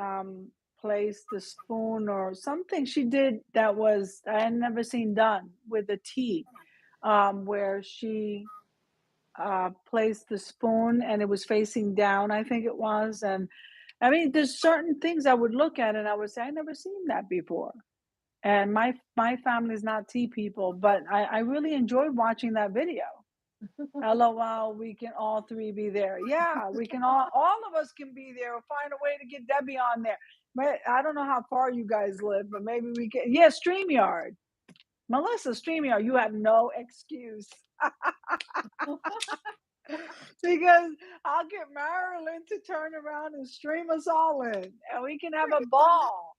place the spoon or something she did that was I had never seen done with the tea, where she placed the spoon and it was facing down, I think it was. And I mean, there's certain things I would look at and I would say, I never seen that before. And my family is not tea people, but I really enjoyed watching that video. LOL, we can all three be there. Yeah, we can all of us can be there or find a way to get Debbie on there. But I don't know how far you guys live, but maybe we can. Yeah, StreamYard. Melissa, StreamYard, you have no excuse. Because I'll get Marilyn to turn around and stream us all in, and we can have a ball.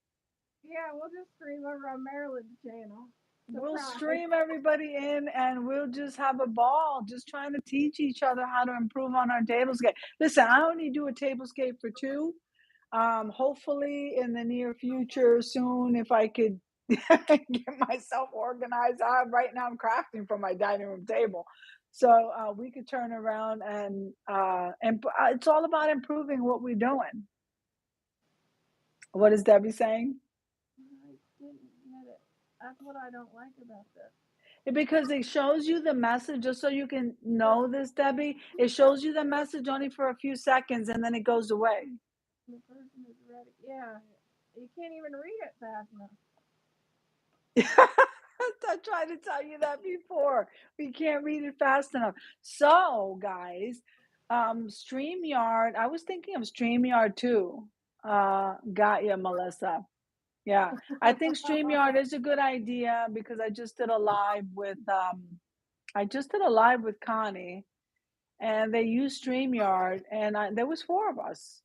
Yeah, we'll just stream over on Maryland's channel. We'll Surprise. stream everybody in and we'll just have a ball, just trying to teach each other how to improve on our tablescape. Listen, I only do a tablescape for two. Hopefully in the near future, soon, if I could get myself organized. Right now I'm crafting for my dining room table. So we could turn around and it's all about improving what we're doing. What is Debbie saying? I didn't get it. That's what I don't like about this. Because it shows you the message, just so you can know this, Debbie. It shows you the message only for a few seconds and then it goes away. The person is ready. Yeah, you can't even read it fast enough. I tried to tell you that before. We can't read it fast enough. So, guys, StreamYard, I was thinking of StreamYard too. Got you, Melissa. Yeah, I think StreamYard is a good idea because I just did a live with Connie and they used StreamYard, and there was four of us.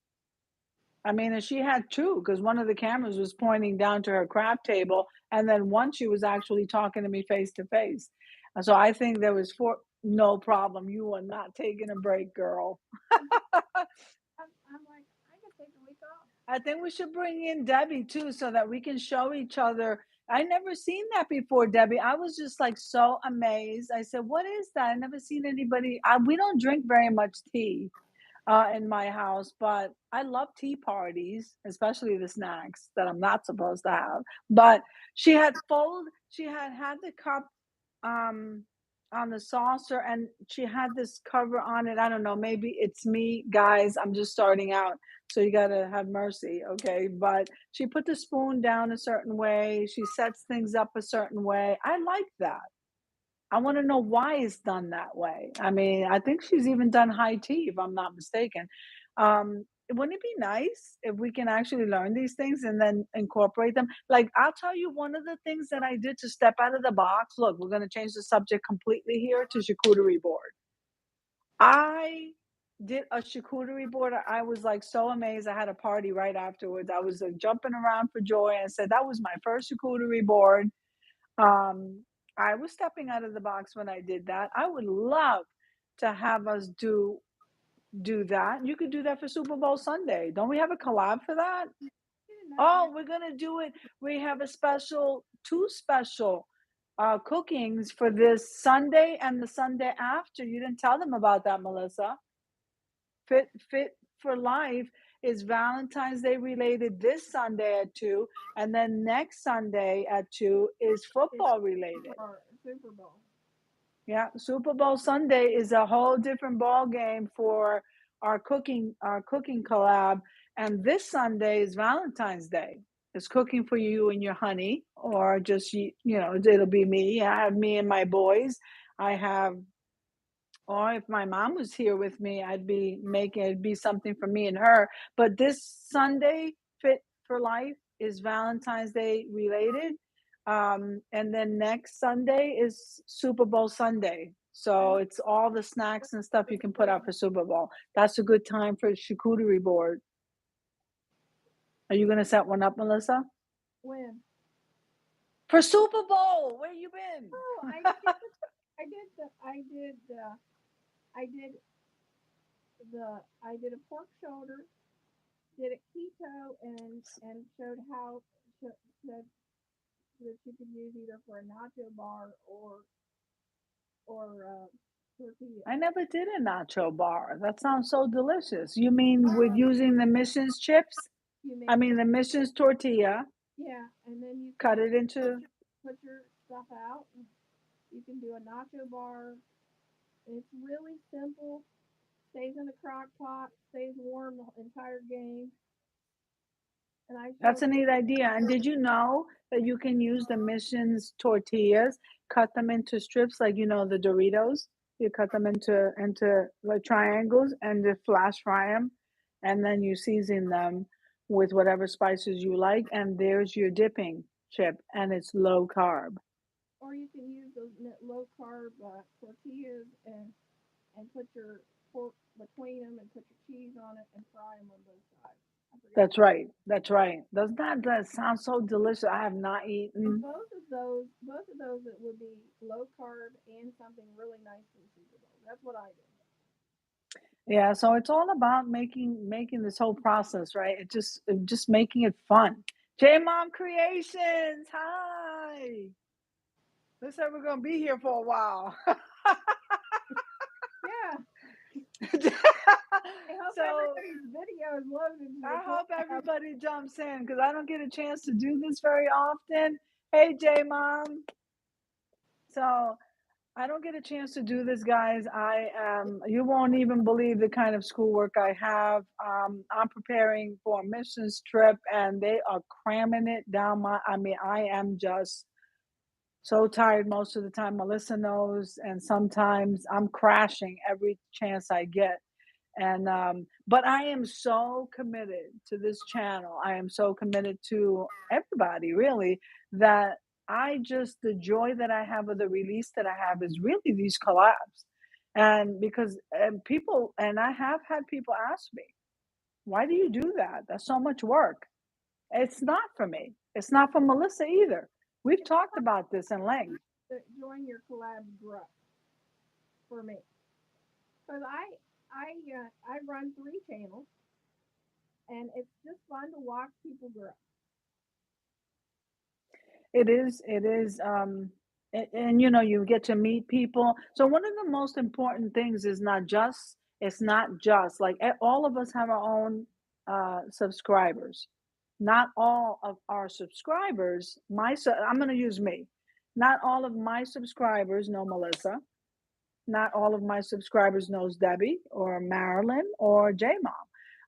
I mean, and she had two because one of the cameras was pointing down to her craft table, and then one she was actually talking to me face to face. And so I think there was four. No problem. You are not taking a break, girl. I'm like, I could take a week off. I think we should bring in Debbie too, so that we can show each other. I never seen that before, Debbie. I was just like so amazed. I said, "What is that? I never seen anybody." We don't drink very much tea in my house, but I love tea parties, especially the snacks that I'm not supposed to have. But she had the cup um, on the saucer and she had this cover on it. I don't know, maybe it's me, guys. I'm just starting out. So you got to have mercy, okay? But she put the spoon down a certain way. She sets things up a certain way. I like that. I want to know why it's done that way. I mean, I think she's even done high tea, if I'm not mistaken. Wouldn't it be nice if we can actually learn these things and then incorporate them? Like, I'll tell you one of the things that I did to step out of the box. Look, we're going to change the subject completely here to charcuterie board. I did a charcuterie board. I was like so amazed. I had a party right afterwards. I was jumping around for joy and said that was my first charcuterie board. um, I was stepping out of the box when I did that. I would love to have us do that. You could do that for Super Bowl Sunday. Don't we have a collab for that? Did not Oh, yet. we're gonna do it. We have two special cookings for this Sunday and the Sunday after. You didn't tell them about that, Melissa. Fit for Life is Valentine's Day related this Sunday at 2, and then next Sunday at 2 is It's football related. for Super Bowl. Yeah, Super Bowl Sunday is a whole different ball game for our cooking collab. And this Sunday is Valentine's Day. It's cooking for you and your honey, or just it'll be me. I have me and my boys. I have, or if my mom was here with me, I'd be making it'd be something for me and her. But this Sunday, Fit for Life, is Valentine's Day related. And then next Sunday is Super Bowl Sunday. So And it's all the snacks and stuff you this can put is out for Super Bowl. That's a good time for a charcuterie board. Are you gonna set one up, Melissa? when. For Super Bowl, where you been? Oh, I did I did a pork shoulder, did a keto, and showed how said that you could use either for a nacho bar or tortilla. I never did a nacho bar. That sounds so delicious. You mean with Oh, using the missions chips? you I make mean the missions tortilla, yeah, and then you cut can it into. put your stuff out. You can do a nacho bar. It's really simple. Stays in the crock pot, stays warm the entire game. And I That's showed a neat idea. And her did you know that you can use the missions tortillas, cut them into strips like the Doritos? You cut them into like triangles and just flash fry them, and then you season them with whatever spices you like, and there's your dipping chip, and it's low carb. or you can use those low carb tortillas and put your pork between them and put your cheese on it and fry them on both sides. I forgot. That's right. That's right. Doesn't that sound so delicious? I have not And eaten. both of those, it would be low carb and something really nice for the Super Bowl. That's what I did. Yeah, so it's all about making this whole process, right? Just making it fun. J Mom Creations, hi. Looks like we're gonna be here for a while. Yeah, I hope So everybody's video is loaded to the I point. hope everybody jumps in because I don't get a chance to do this very often. Hey J Mom. So I don't get a chance to do this, guys. You won't even believe the kind of schoolwork I have. I'm preparing for a missions trip and they are cramming it down I am just so tired most of the time. Melissa knows, and sometimes I'm crashing every chance I get. But I am so committed to this channel. I am so committed to everybody, really, that the joy that I have of the release that I have is really these collabs. And because people, and I have had people ask me, why do you do that? That's so much work. It's not for me. It's not for Melissa either. We've talked about this in length. To join your collab group for me because I run 3 channels and it's just fun to watch people grow. And you get to meet people. So one of the most important things is it's not just like all of us have our own subscribers. Not all of our subscribers, I'm going to use me. Not all of my subscribers know Melissa. Not all of my subscribers knows Debbie or Marilyn or J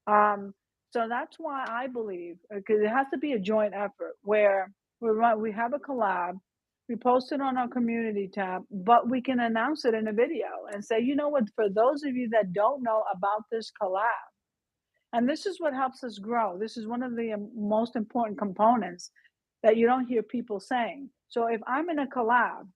Mom. So that's why I believe because it has to be a joint effort where we have a collab, we post it on our community tab, but we can announce it in a video and say, you know what, for those of you that don't know about this collab, and this is what helps us grow. This is one of the most important components that you don't hear people saying. So if I'm in a collab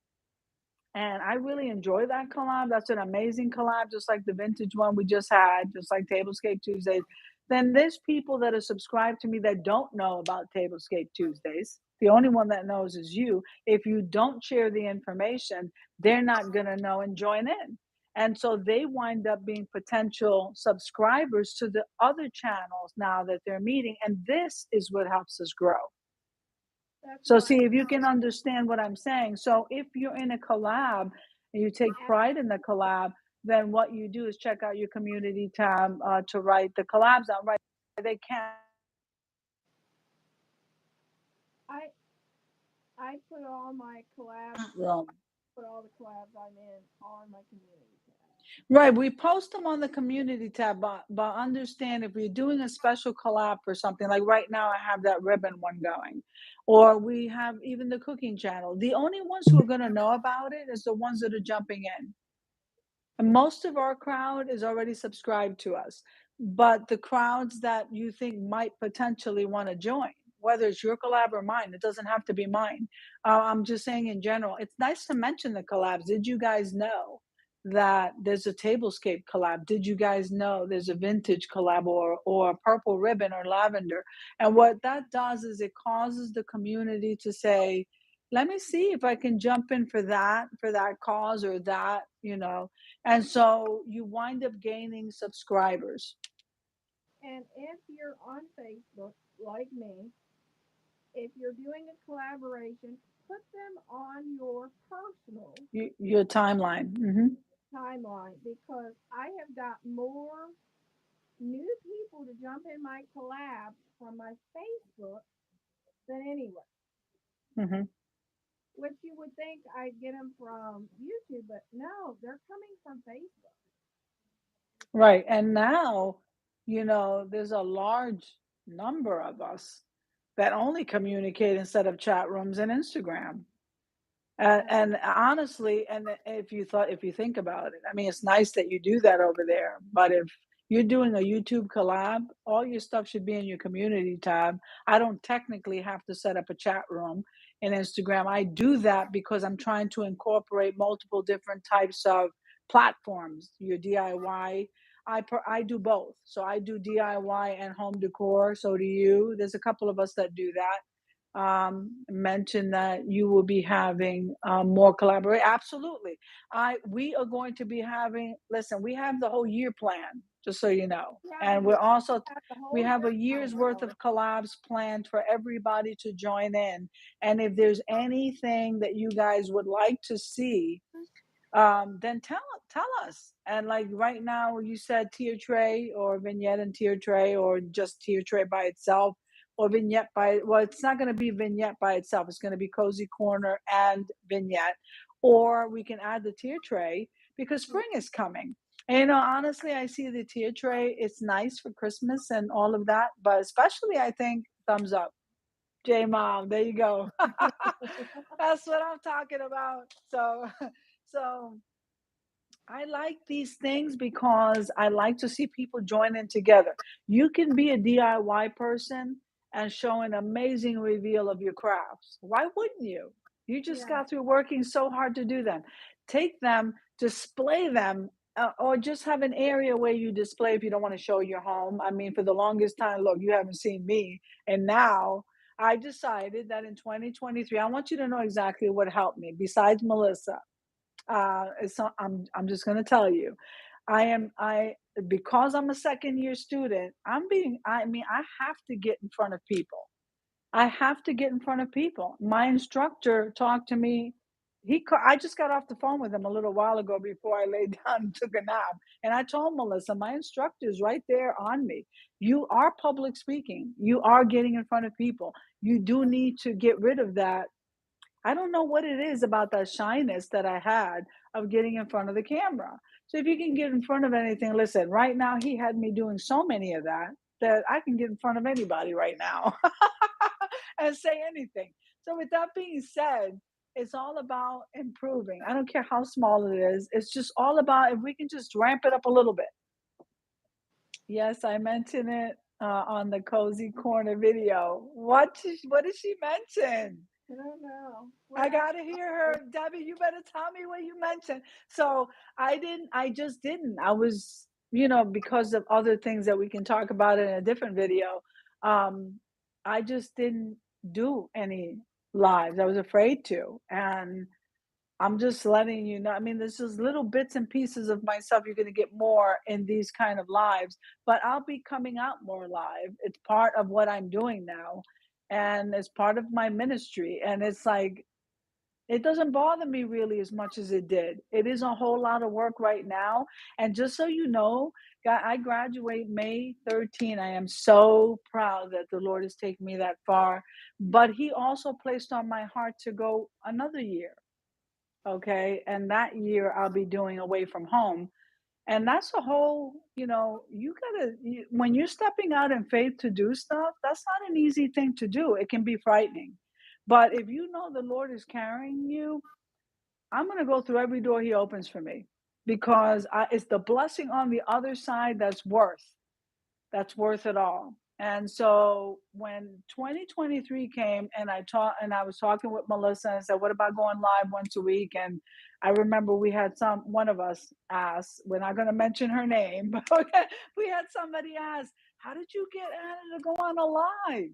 and I really enjoy that collab. That's an amazing collab, just like the vintage one we just had, just like Tablescape Tuesdays. Then there's people that are subscribed to me that don't know about Tablescape Tuesdays. The only one that knows is you. If you don't share the information, they're not going to know and join in. And so they wind up being potential subscribers to the other channels now that they're meeting. And this is what helps us grow. That's So why see if you can understand what I'm saying. So if you're in a collab and you take pride in the collab, then what you do is check out your community tab to write the collabs out. Right? They can. I I put all my collabs Well, put all the collabs I'm in on my community tab. right. We post them on the community tab, but understand if we're doing a special collab for something, like right now I have that ribbon one going, or we have even the cooking channel. The only ones who are going to know about it is the ones that are jumping in. And most of our crowd is already subscribed to us, but the crowds that you think might potentially want to join, whether it's your collab or mine. It doesn't have to be mine. I'm just saying in general, it's nice to mention the collabs. Did you guys know that there's a tablescape collab? Did you guys know there's a vintage collab or a purple ribbon or lavender? And what that does is it causes the community to say, let me see if I can jump in for that cause or that, and so you wind up gaining subscribers. And if you're on Facebook, like me, if you're doing a collaboration, put them on your personal Your timeline. timeline because I have got more new people to jump in my collabs from my Facebook than anywhere. Hmm. Which you would think I'd get them from YouTube, but no, they're coming from Facebook. Right. And now, there's a large number of us that only communicate instead of chat rooms and Instagram. Yeah, And honestly, and if you think about it, I mean, it's nice that you do that over there. But if you're doing a YouTube collab, all your stuff should be in your community tab. I don't technically have to set up a chat room in Instagram. I do that because I'm trying to incorporate multiple different types of platforms. Your DIY. I do both. So I do DIY and home decor. So do you. There's a couple of us that do that. Mentioned that you will be having more collaborate. Absolutely. We are going to be having, listen, we have the whole year plan, just so you know. yeah, And we're also, have the we whole have year a year's planned worth already. of collabs planned for everybody to join in. And if there's anything that you guys would like to see, then tell us. And like right now, you said tier tray or vignette and tier tray, or just tier tray by itself, or vignette by. Well, it's not going to be vignette by itself. It's going to be cozy corner and vignette, or we can add the tier tray because spring is coming. And honestly, I see the tier tray. It's nice for Christmas and all of that, but especially I think thumbs up. J Mom, there you go. That's what I'm talking about. So, so I like these things because I like to see people join in together. You can be a DIY person and show an amazing reveal of your crafts. Why wouldn't you? You just Yeah, got through working so hard to do them. Take them, display them, or just have an area where you display if you don't want to show your home. I mean, for the longest time, look, you haven't seen me. And now I decided that in 2023, I want you to know exactly what helped me besides Melissa. So I'm just going to tell you, I because I'm a second year student. I mean, I have to get in front of people. I have to get in front of people. My instructor talked to me. I just got off the phone with him a little while ago before I laid down and took a nap. And I told Melissa, my instructor is right there on me. You are public speaking. You are getting in front of people. You do need to get rid of that. I don't know what it is about that shyness that I had of getting in front of the camera. So if you can get in front of anything, listen, right now he had me doing so many of that I can get in front of anybody right now and say anything. So with that being said, it's all about improving. I don't care how small it is. It's just all about if we can just ramp it up a little bit. Yes, I mentioned it on the cozy corner video. What did she mention? I don't know. What I I gotta hear her. Debbie, you better tell me what you mentioned. So I just didn't. I was, because of other things that we can talk about in a different video, um, I just didn't do any lives. I was afraid to. And I'm just letting you know. I mean, there's just little bits and pieces of myself. You're gonna get more in these kind of lives, but I'll be coming out more live. It's part of what I'm doing now. And it's part of my ministry. And it's like it doesn't bother me really as much as it did. It is a whole lot of work right now. And just so you know, I graduate May 13. I am so proud that the Lord has taken me that far. But He also placed on my heart to go another year. Okay. And that year I'll be doing away from home. And that's a whole, when you're stepping out in faith to do stuff, that's not an easy thing to do. It can be frightening. But if you know the Lord is carrying you, I'm going to go through every door He opens for me because it's the blessing on the other side that's worth it all. And so when 2023 came and I was talking with Melissa and I said, what about going live once a week? And I remember we had one of us ask, we're not going to mention her name, but we had somebody ask, how did you get Anna to go on a live?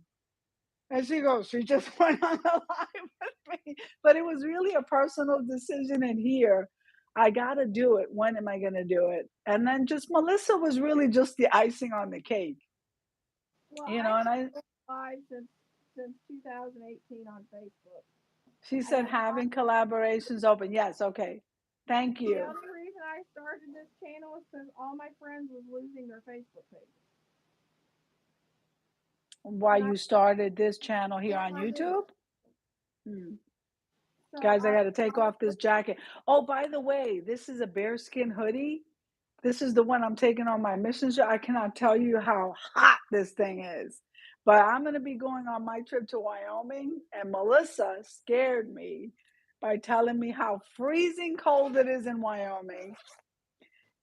And she goes, she just went on the live with me. But it was really a personal decision in here. I got to do it. When am I going to do it? And then just Melissa was really just the icing on the cake, Well, you I know, and I, been live since 2018 on Facebook, she and said having collaborations open. Yes. Okay. Thank the you. only reason I started this channel was because all my friends was losing their Facebook pages, Why and I you started this channel here share on my videos. YouTube? Hmm. So Guys, I got to take I off this jacket. Oh, by the way, this is a bearskin hoodie. This is the one I'm taking on my mission trip. I cannot tell you how hot this thing is. But I'm going to be going on my trip to Wyoming, and Melissa scared me by telling me how freezing cold it is in Wyoming.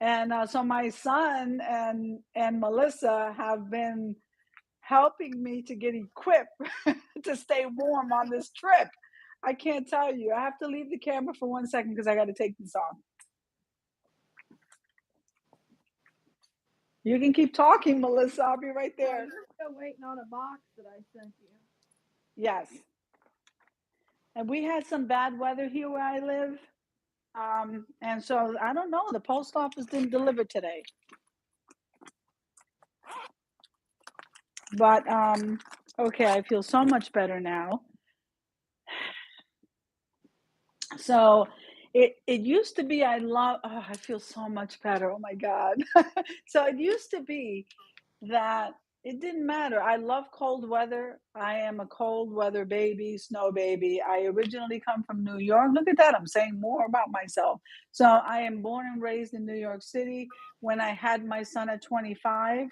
And so my son and Melissa have been helping me to get equipped to stay warm on this trip. I can't tell you. I have to leave the camera for 1 second because I got to take this off. You can keep talking, Melissa. I'll be right well, there. you're still waiting on a box that I sent you. Yes. And we had some bad weather here where I live. And so I don't know. The post office didn't deliver today. But okay, I feel so much better now. So it used to be I feel so much better. Oh my God. So it used to be that it didn't matter. I love cold weather. I am a cold weather baby, snow baby. I originally come from New York. Look at that. I'm saying more about myself. So I am born and raised in New York City. When I had my son at 25,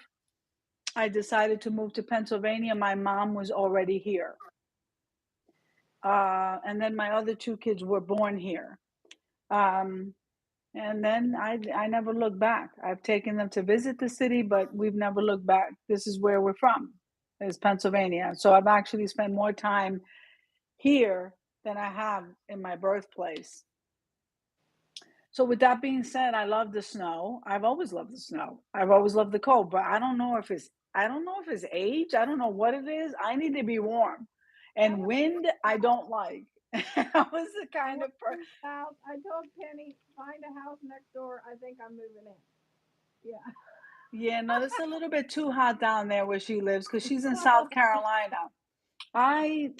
I decided to move to Pennsylvania. My mom was already here. And then my other two kids were born here. Um, and then I never looked back. I've taken them to visit the city, but we've never looked back. This is where we're from, is Pennsylvania. So I've actually spent more time here than I have in my birthplace. So with that being said, I love the snow. I've always loved the snow. I've always loved the cold, but I don't know if it's age. I don't know what it is. I need to be warm. I And want wind I don't like. I was the I kind want of to move south. I told Penny find a house next door. I think I'm moving in. Yeah. Yeah, no, it's a little bit too hot down there where she lives because she's in South So Carolina. I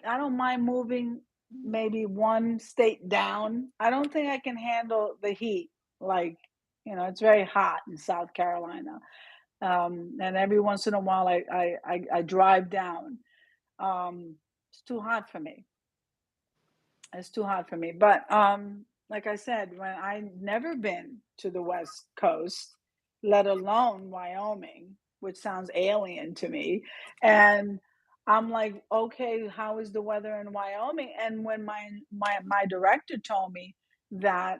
don't mind moving maybe one state down. I don't think I can handle the heat. Like, it's very hot in South Carolina. And every once in a while I drive down. It's too hot for me. It's too hot for me. But like I said, when I never been to the West Coast, let alone Wyoming, which sounds alien to me, and I'm like, okay, how is the weather in Wyoming? And when my director told me that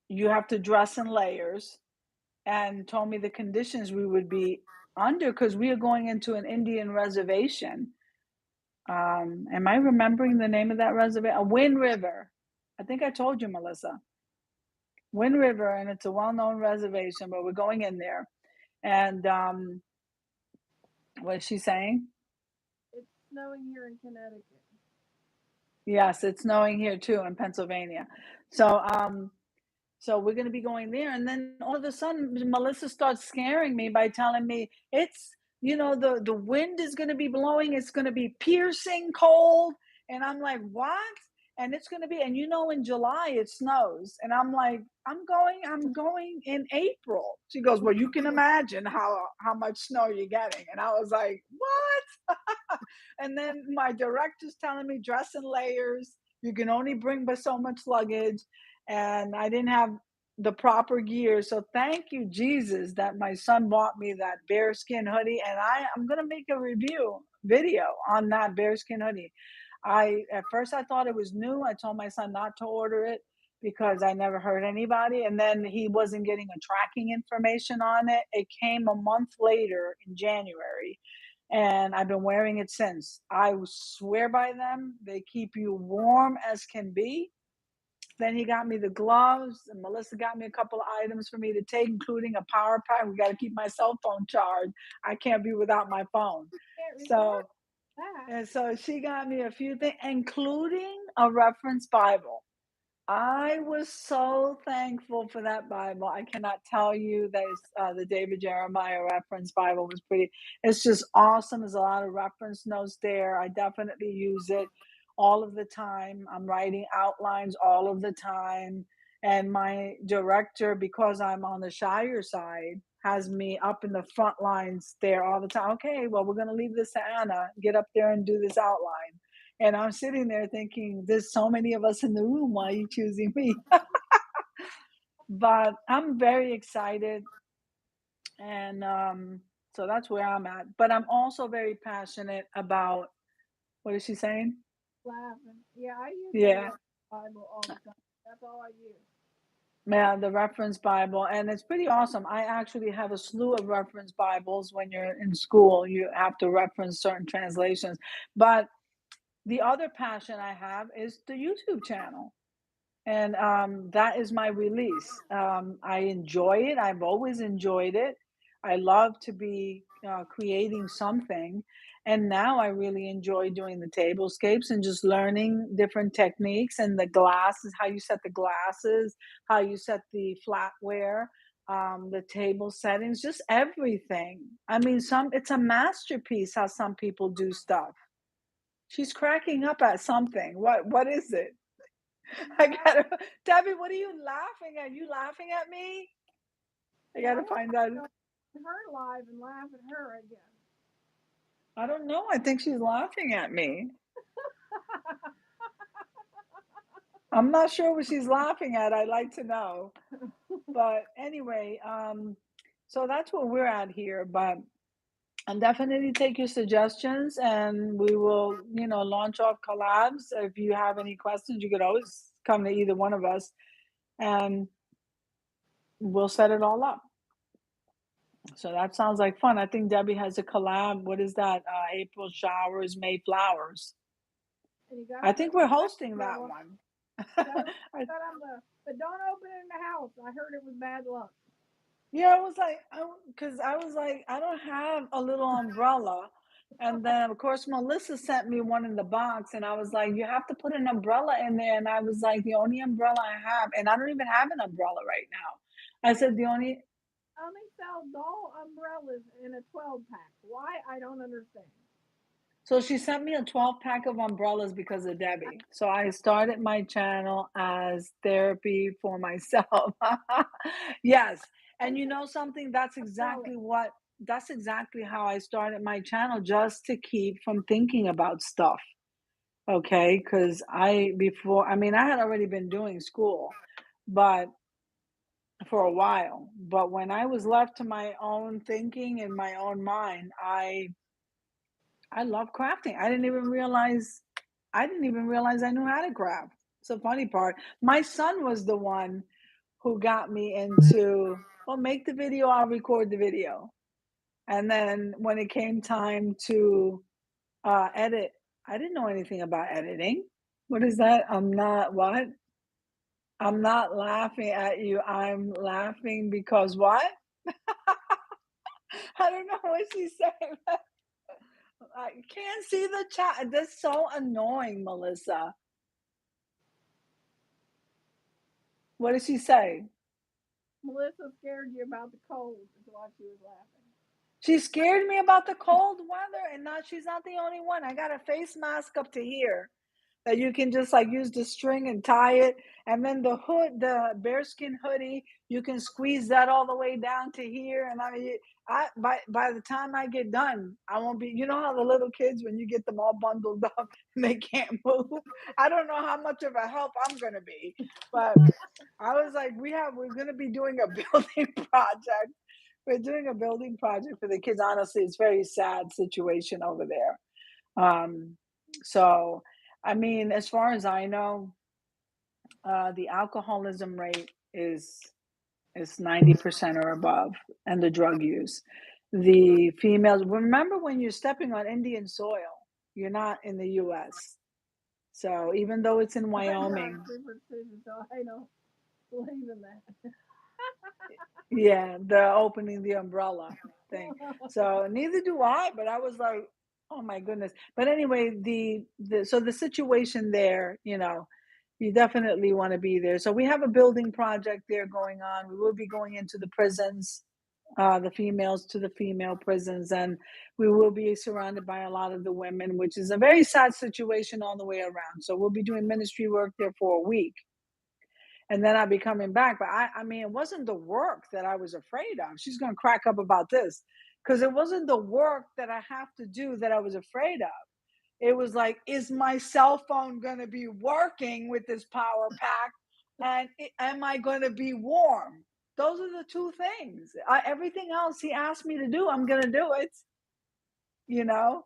you have to dress in layers, and told me the conditions we would be under because we are going into an Indian reservation. Am I remembering the name of that reservation? Wind River. I think I told you, Melissa. Wind River, and it's a well-known reservation, but we're going in there. And what is she saying? it's snowing here in Connecticut. Yes, it's snowing here too in Pennsylvania. So we're going to be going there, and then all of a sudden, Melissa starts scaring me by telling me the wind is going to be blowing. It's going to be piercing cold, and I'm like, what? And it's going to be, and in July it snows, and I'm like, I'm going in April. She goes, well, you can imagine how much snow you're getting, and I was like, what? And then my director's telling me dress in layers. You can only bring but so much luggage, and I didn't have the proper gear. So thank you, Jesus, that my son bought me that bearskin hoodie, and I'm gonna make a review video on that bearskin hoodie. I At first I thought it was new. I told my son not to order it, because I never heard anybody. And then he wasn't getting a tracking information on it. It came a month later in January, and I've been wearing it since. I swear by them. They keep you warm as can be. Then he got me the gloves, and Melissa got me a couple of items for me to take, including a power pack. We got to keep my cell phone charged. I can't be without my phone. Can't resist So, that. and so she got me a few things, including a reference Bible. I was so thankful for that Bible. I cannot tell you that the David Jeremiah reference Bible was pretty. It's just awesome. There's a lot of reference notes there. I definitely use it all of the time. I'm writing outlines all of the time. And my director, because I'm on the shyer side, has me up in the front lines there all the time. Okay, well, we're going to leave this to Anna. Get up there and do this outline. And I'm sitting there thinking, there's so many of us in the room. Why are you choosing me? But I'm very excited. And so that's where I'm at. But I'm also very passionate about what is she saying? Laughing. Yeah, I use the Yeah. Bible all the time. That's all I use. Yeah, the reference Bible. And it's pretty awesome. I actually have a slew of reference Bibles. When you're in school, you have to reference certain translations. But the other passion I have is the YouTube channel. And that is my release. I enjoy it. I've always enjoyed it. I love to be creating something. And now I really enjoy doing the tablescapes and just learning different techniques and the glasses, how you set the glasses, how you set the flatware, the table settings, just everything. I mean, it's a masterpiece how some people do stuff. She's cracking up at something. What is it? I I, gotta Debbie, what are you laughing at? You laughing at me? I yeah, I gotta want find out. to go her live and laugh at her, I guess. I don't know. I think she's laughing at me. I'm not sure what she's laughing at. I'd like to know. But anyway, so that's where we're at here. But I'll definitely take your suggestions and we will, launch off collabs. If you have any questions, you could always come to either one of us and we'll set it all up. So that sounds like fun. I think Debbie has a collab. What is that? April showers, May flowers. And you got to I put think we're the hosting that girl. one. Got to I, that on the. But don't open it in the house. I heard it was bad luck. yeah, I was like, because I was like, I don't have a little umbrella. And then, of course, Melissa sent me one in the box, and I was like, you have to put an umbrella in there. And I was like, the only umbrella I have, and I don't even have an umbrella right now. I said, the only, Only sell doll umbrellas in a 12 pack. Why? I don't understand. So she sent me a 12 pack of umbrellas because of Debbie. So I started my channel as therapy for myself. Yes. And you know something? Umbrella. That's exactly how I started my channel, just to keep from thinking about stuff. Okay. Because I mean, I had already been doing school, but for a while. But when I was left to my own thinking in my own mind, I love crafting. I didn't even realize I knew how to craft. It's the funny part. My son was the one who got me into, well, make the video, I'll record the video. And then when it came time to edit, I didn't know anything about editing. What is that? What? I'm not laughing at you. I'm laughing because what? I don't know what she's saying. I can't see the chat. That's so annoying, Melissa. What did she say? Melissa scared you about the cold, is why she was laughing. She scared me about the cold weather, and now she's not the only one. I got a face mask up to here that you can just like use the string and tie it. And then the hood, the bearskin hoodie, you can squeeze that all the way down to here. And I mean, by the time I get done, I won't be. You know how the little kids, when you get them all bundled up and they can't move. I don't know how much of a help I'm gonna be, but I was like, we're gonna be doing a building project. We're doing a building project for the kids. Honestly, it's a very sad situation over there. So, I mean, as far as I know, The alcoholism rate is 90% or above, and the drug use. The females, remember when you're stepping on Indian soil, you're not in the US. So even though it's in I'm not Wyoming, superstitious, so I don't believe in that. yeah, the opening the umbrella thing. So neither do I, but I was like, oh my goodness. But anyway, the situation there, you definitely want to be there. So we have a building project there going on. We will be going into the prisons, the females to the female prisons, and we will be surrounded by a lot of the women, which is a very sad situation all the way around. So we'll be doing ministry work there for a week, and then I'll be coming back. But I mean, it wasn't the work that I was afraid of. She's gonna crack up about this, because it wasn't the work that I have to do that I was afraid of. It was like, is my cell phone gonna be working with this power pack, and am I gonna be warm? Those are the two things. Everything else he asked me to do, I'm gonna do it you know?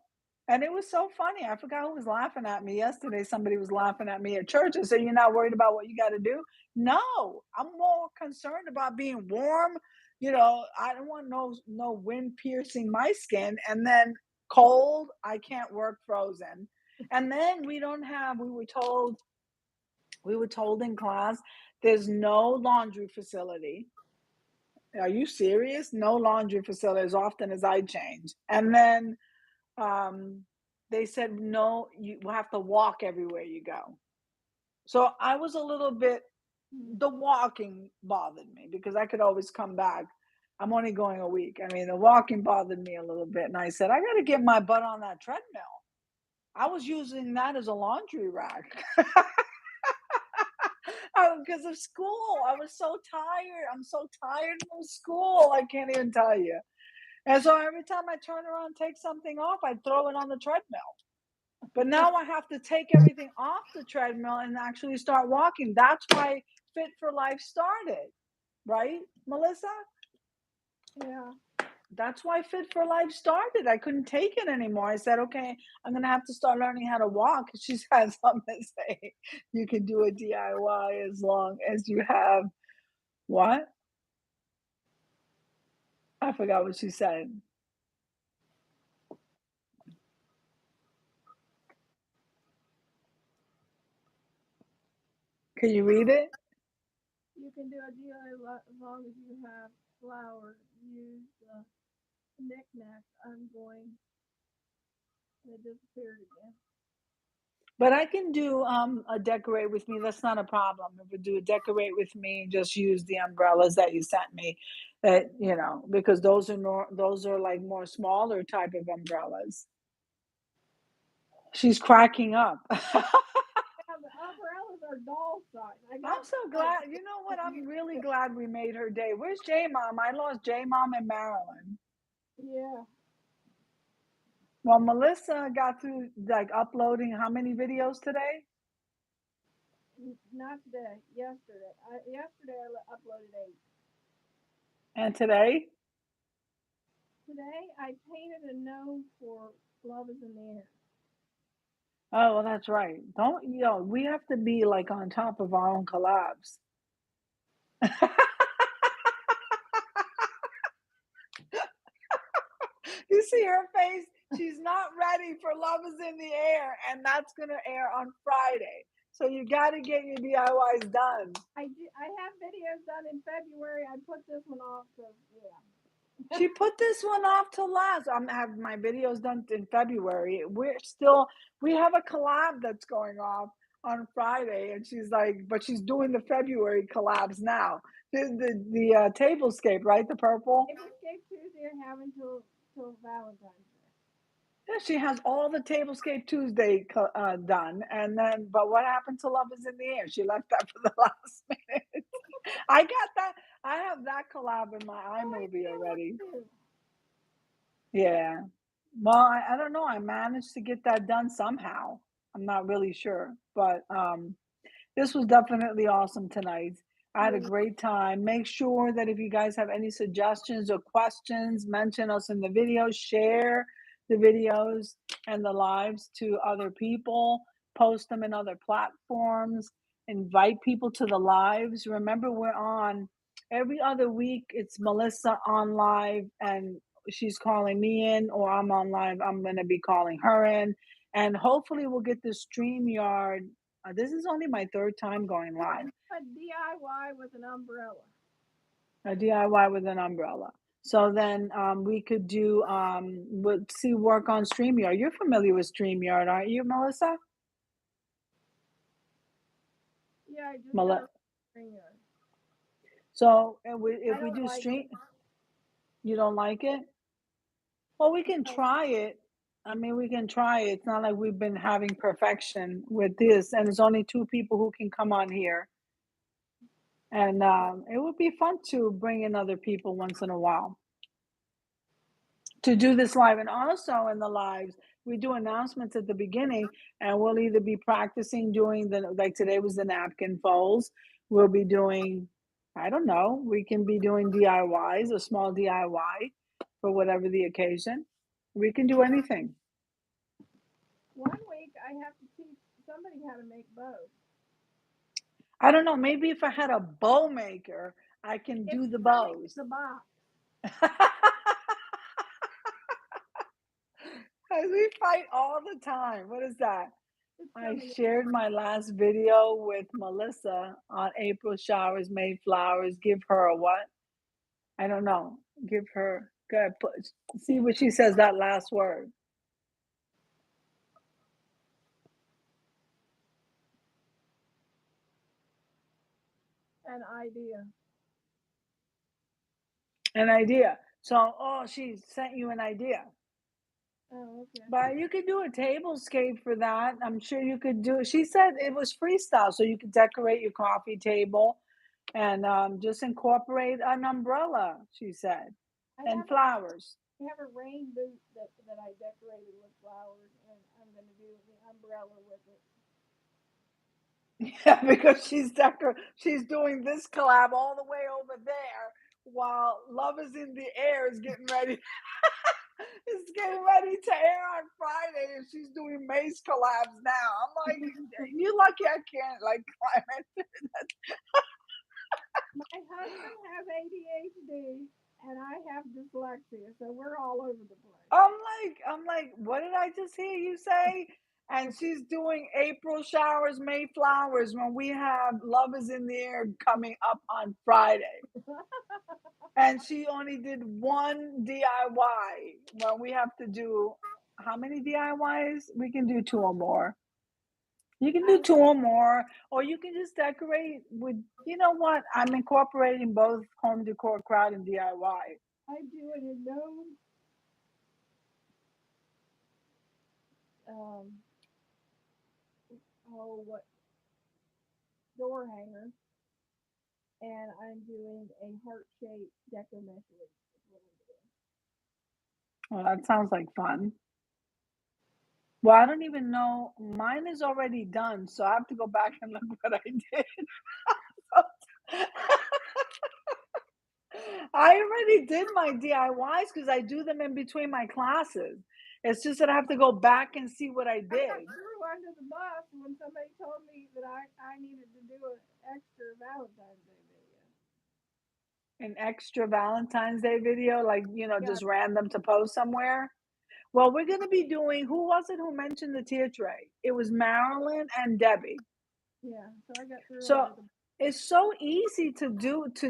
And it was so funny. I forgot who was laughing at me yesterday. Somebody was laughing at me at church and said, "You're not worried about what you got to do?" No, I'm more concerned about being warm. I don't want no wind piercing my skin, and then cold. I can't work frozen. And then we were told in class, there's no laundry facility. Are you serious? No laundry facility as often as I change. And then um, they said, no, you will have to walk everywhere you go. So I was a little bit, the walking bothered me because I could always come back. I'm only going a week. I mean, the walking bothered me a little bit. And I said, I got to get my butt on that treadmill. I was using that as a laundry rack because of school. I was so tired. I'm so tired from school. I can't even tell you. And so every time I turn around and take something off, I throw it on the treadmill. But now I have to take everything off the treadmill and actually start walking. That's why Fit for Life started, right, Melissa? Yeah. That's why Fit for Life started. I couldn't take it anymore. I said, okay, I'm going to have to start learning how to walk. She had something to say. You can do a DIY as long as you have what? I forgot what she said. Can you read it? You can do a DIY as long as you have flour. Use knickknacks. I'm going. It disappeared again. But I can do a decorate with me. That's not a problem. If we do a decorate with me, just use the umbrellas that you sent me. Because those are like more smaller type of umbrellas. She's cracking up. Yeah, the umbrellas are doll size. I I'm got so glad. You know what? I'm really glad we made her day. Where's J Mom? I lost J Mom in Maryland. yeah. Well, Melissa got through like uploading how many videos today? Not today. Yesterday. Yesterday I uploaded 8. And today? Today I painted a gnome for Love is in the Air. Oh, well, that's right. Don't, we have to be like on top of our own collabs. You see her face? She's not ready for Love is in the Air, and that's going to air on Friday. So you got to get your DIYs done. I have videos done in February. I put this one off because, yeah. She put this one off till last. I'm have my videos done in February. We have a collab that's going off on Friday, and she's like, but she's doing the February collabs now. The tablescape, right? The purple. Escape Tuesday I have until Valentine's Day. Yeah, she has all the Tablescape Tuesday done, and then, but what happened to Love is in the Air? She left that for the last minute. I got that. I have that collab in my Oh, I iMovie feel already. too. Yeah. Well, I don't know. I managed to get that done somehow. I'm not really sure, but this was definitely awesome tonight. I had a Yeah. great time. Make sure that if you guys have any suggestions or questions, mention us in the video, share the videos and the lives to other people, post them in other platforms. invite people to the lives. Remember, we're on every other week. It's Melissa on live, and she's calling me in, or I'm on live. I'm going to be calling her in, and hopefully, we'll get the StreamYard. This is only my third time going live. A DIY with an umbrella. A DIY with an umbrella. So then we could do see work on StreamYard. You're familiar with StreamYard, aren't you, Melissa? Yeah, I just got Mel- a ringer. so I if we don't do like it. stream, you don't like it? Well, we can No, try it. I mean, we can try it. It's not like we've been having perfection with this, and there's only two people who can come on here. And it would be fun to bring in other people once in a while to do this live. And also in the lives, we do announcements at the beginning, and we'll either be practicing doing like today was the napkin folds. We'll be doing, I don't know, we can be doing DIYs, a small DIY for whatever the occasion. We can do anything. one week I have to teach somebody how to make bows. I don't know, maybe if I had a bow maker, I can It's do the coming in bows. the box. We fight all the time. What is that? It's I coming in the shared box. my last video with Melissa on April showers made flowers. Give her a what? I don't know. Give her. Go ahead, see what she says. That last word. An idea. An idea. So, oh, she sent you an idea. Oh, okay. But you could do a tablescape for that. I'm sure you could do it. She said it was freestyle, so you could decorate your coffee table and just incorporate an umbrella. She said, I and have flowers. I have a rain boot that I decorated with flowers, and I'm going to do the umbrella with it. Yeah, because she's doing this collab all the way over there while Love is in the Air is getting ready. It's getting ready to air on Friday, and she's doing Mace collabs now. I'm like, you lucky I can't like climb it. My husband has ADHD, and I have dyslexia, so we're all over the place. I'm like, what did I just hear you say? And she's doing April showers, May flowers when we have Love is in the Air coming up on Friday. And she only did one DIY when we have to do how many DIYs? We can do two or more. You can do I two or more, or you can just decorate with, you know what? I'm incorporating both home decor crowd and DIY. I do it in no what door hanger, and I'm doing a heart shaped deco mesh leaf. Is what I'm doing. Well, that sounds like fun. Well, I don't even know. Mine is already done, so I have to go back and look what I did. I already did my DIYs because I do them in between my classes. It's just that I have to go back and see what I I got did. threw under the bus when somebody told me that I needed to do an extra Valentine's Day video. An extra Valentine's Day video, like, Yeah, just random to post somewhere. Well, we're going to be doing, who was it who mentioned the tier tray? It was Marilyn and Debbie. yeah. So I got through So under the. it's so easy to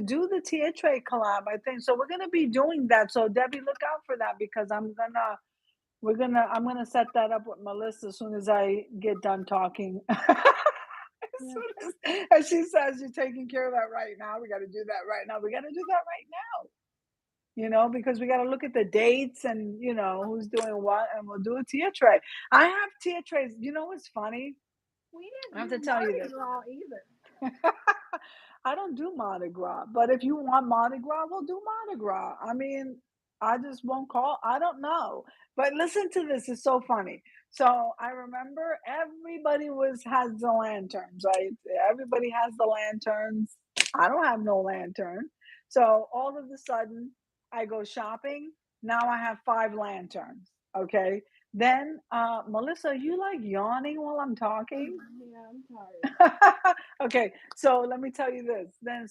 do the tier tray collab, I think. So we're gonna be doing that. So Debbie, look out for that because I'm gonna set that up with Melissa as soon as I get done talking. Yeah, And she says you're taking care of that right now. We got to do that right now. We got to do that right now. Because we got to look at the dates and who's doing what, and we'll do a tier tray. I have tier trays. You know what's funny? we I didn't have do to tell you Mardi this. Gras either. I don't do Mardi Gras, but if you want Mardi Gras, we'll do Mardi Gras. I mean, I just won't call. I don't know. But listen to this, it's so funny. So I remember everybody has the lanterns, right? Everybody has the lanterns. I don't have no lantern. So all of a sudden, I go shopping. Now I have five lanterns. Okay. Then, Melissa, are you like yawning while I'm talking? Yeah, I'm tired. Okay, so let me tell you this. Then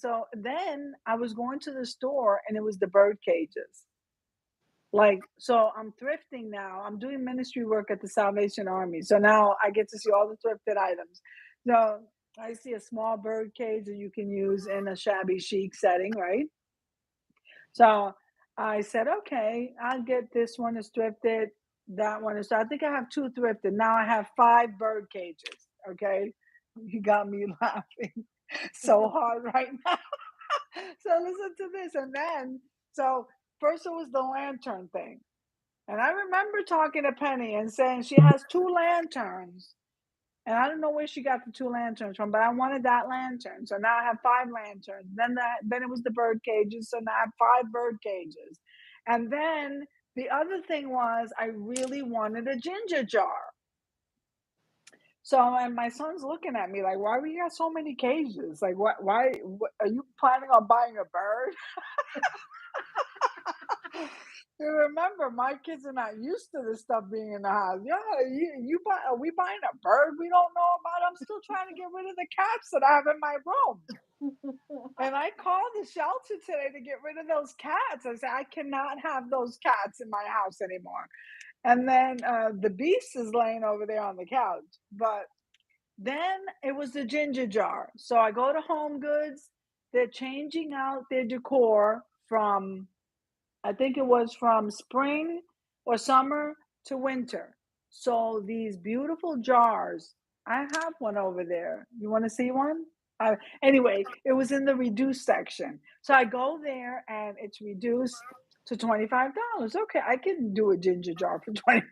I was going to the store and it was the bird cages. Like, so I'm thrifting now. I'm doing ministry work at the Salvation Army. So now I get to see all the thrifted items. So I see a small bird cage that you can use in a shabby chic setting, right? So I said, okay, I'll get this one is thrifted. That one is, so I think I have two thrifted. Now I have five bird cages. Okay. You got me laughing so hard right now. So listen to this. And then, so first it was the lantern thing. And I remember talking to Penny and saying she has two lanterns. And I don't know where she got the two lanterns from, but I wanted that lantern. So now I have five lanterns. Then it was the bird cages. So now I have five bird cages. And then the other thing was I really wanted a ginger jar. So and my son's looking at me like, why we got so many cages? Like what are you planning on buying a bird? You remember, my kids are not used to this stuff being in the house. Yeah, you buy are we buying a bird we don't know about? I'm still trying to get rid of the cats that I have in my room. And I called the shelter today to get rid of those cats. I said, I cannot have those cats in my house anymore. And then the beast is laying over there on the couch. But then it was the ginger jar. So I go to Home Goods. They're changing out their decor from I think it was from spring or summer to winter. So these beautiful jars, I have one over there. You want to see one? Anyway, it was in the reduced section. So I go there and it's reduced to $25. Okay, I can do a ginger jar for $25.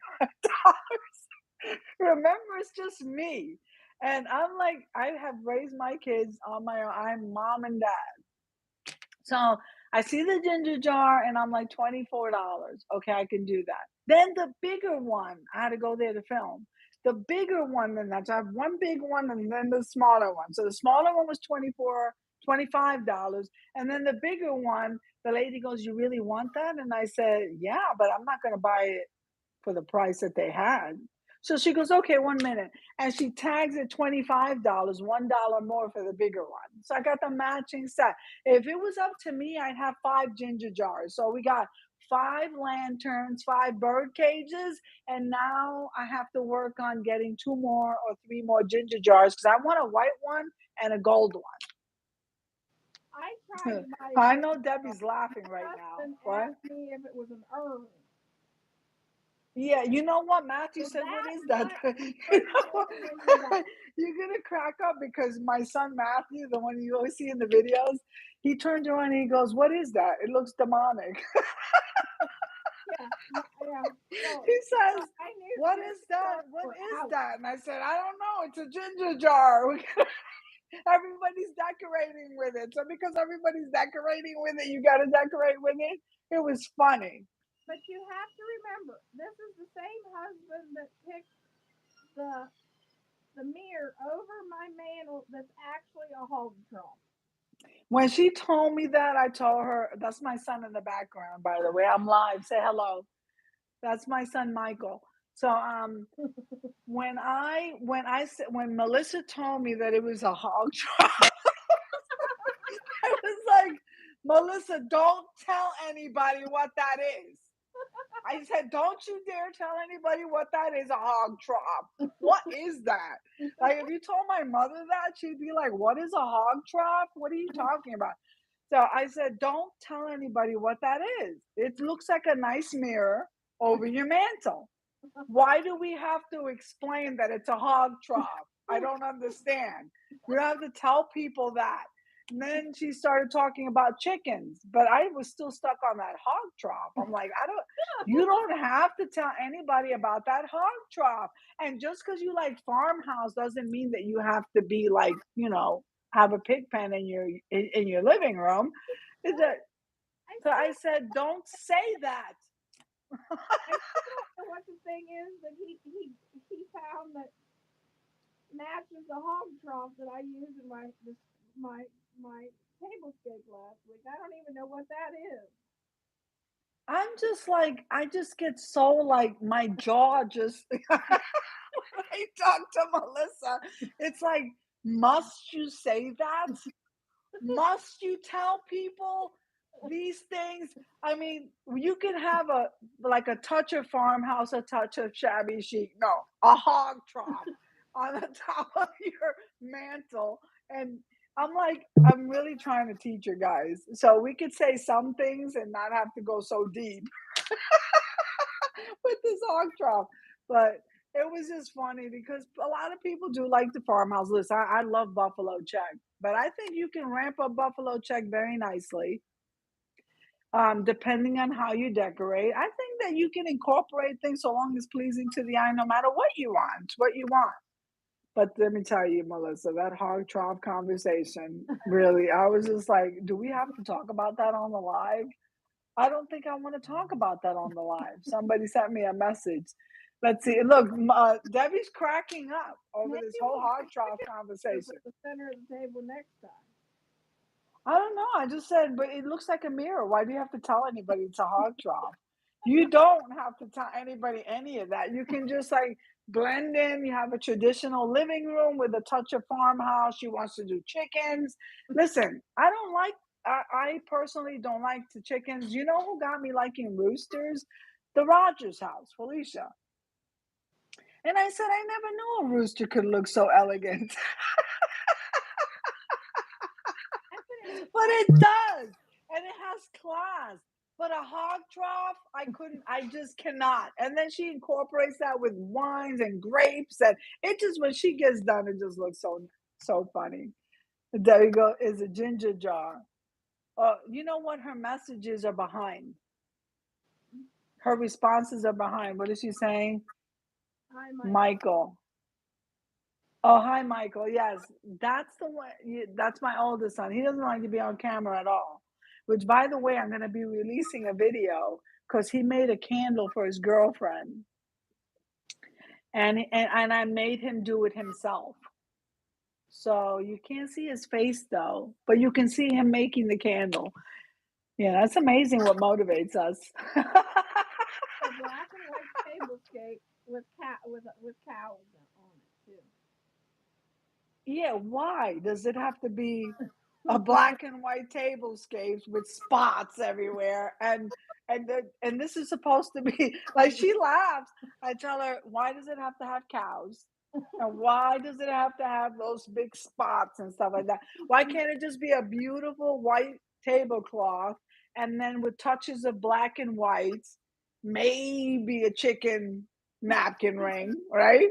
Remember, it's just me. And I'm like, I have raised my kids on my own. I'm mom and dad. So I see the ginger jar and I'm like $24. Okay, I can do that. Then the bigger one, I had to go there to film. The bigger one than that. So I have one big one and then the smaller one. So the smaller one was 24, $25. And then the bigger one, the lady goes, you really want that? And I said, yeah, but I'm not going to buy it for the price that they had. So she goes, okay, 1 minute. And she tags it $25, $1 more for the bigger one. So I got the matching set. If it was up to me, I'd have five ginger jars. So we got five lanterns, five bird cages, and now I have to work on getting two more or three more ginger jars because I want a white one and a gold I tried one. to buy a I ginger know jar. Debbie's laughing My right now. husband What? asked me if it was an urn. Yeah, you know what? Matthew Is said, "What that is that?" what You you know put what? in your bath? You're gonna crack up because my son Matthew, the one you always see in the videos, he turned around and he goes, "What is that? It looks demonic." Yeah, yeah. So He says, I knew "What is ginger that? jars What were is out. that?" And I said, "I don't know. It's a ginger jar." Everybody's decorating with it. So because everybody's decorating with it, you got to decorate with it. It was funny. But you have to remember, this is the same husband that picked the the mirror over my mantle that's actually a hog trough. When she told me that, I told her, that's my son in the background, by the way. I'm live. Say hello. That's my son Michael. So when Melissa told me that it was a hog trough, I was like, Melissa, don't tell anybody what that is. I said, don't you dare tell anybody what that is, a hog trough. What is that? Like, if you told my mother that, she'd be like, what is a hog trough? What are you talking about? So I said, don't tell anybody what that is. It looks like a nice mirror over your mantle. Why do we have to explain that it's a hog trough? I don't understand. You have to tell people that. And then she started talking about chickens, but I was still stuck on that hog trough. I'm like, you don't have to tell anybody about that hog trough. And just because you like farmhouse doesn't mean that you have to be like, have a pig pen in your living room. Is that, I so I still said, don't say that. I still don't know what the thing is that he found that matches the hog trough that I used in my my table scape last week. I don't even know what that is. I'm just like, I just get so like my jaw just when I talk to Melissa, it's like, must you say that? Must you tell people these things? I mean, you can have a like a touch of farmhouse, a touch of shabby chic. No, a hog trough on the top of your mantle. And I'm like, I'm really trying to teach you guys. So we could say some things and not have to go so deep with this hog trough. But it was just funny because a lot of people do like the farmhouse. Listen, I love buffalo check, but I think you can ramp up buffalo check very nicely, depending on how you decorate. I think that you can incorporate things so long as pleasing to the eye, no matter what you want, what you want. But let me tell you, Melissa, that hog trough conversation, really, I was just like, do we have to talk about that on the live? I don't think I want to talk about that on the live. Somebody sent me a message. Let's see. Look, Debbie's cracking up over Maybe this whole we'll hog just trough put conversation. at the center of the table next time. I don't know. I just said, but it looks like a mirror. Why do you have to tell anybody it's a hog trough? You don't have to tell anybody any of that. You can just like blend in. You have a traditional living room with a touch of farmhouse. She wants to do chickens. Listen, I don't like, I personally don't like the chickens. You know who got me liking roosters? The Rogers house, Felicia. And I said, I never knew a rooster could look so elegant. But it does, and it has class. But a hog trough, I couldn't, I just cannot. And then she incorporates that with wines and grapes, and it just when she gets done, it just looks so funny. There you go, is a ginger jar. You know what? Her messages are behind. Her responses are behind. What is she saying? Hi, Michael. Michael. Oh, hi, Michael. Yes, that's the one. That's my oldest son. He doesn't like to be on camera at all. Which, by the way, I'm going to be releasing a video because he made a candle for his girlfriend, and I made him do it himself. So you can't see his face though, but you can see him making the candle. Yeah, that's amazing what motivates us. A black and white tablescape with cows on it too. Yeah, why does it have to be a black and white tablescapes with spots everywhere? And this is supposed to be like she laughs. I tell her, why does it have to have cows? And why does it have to have those big spots and stuff like that? Why can't it just be a beautiful white tablecloth and then with touches of black and white, maybe a chicken napkin ring, right?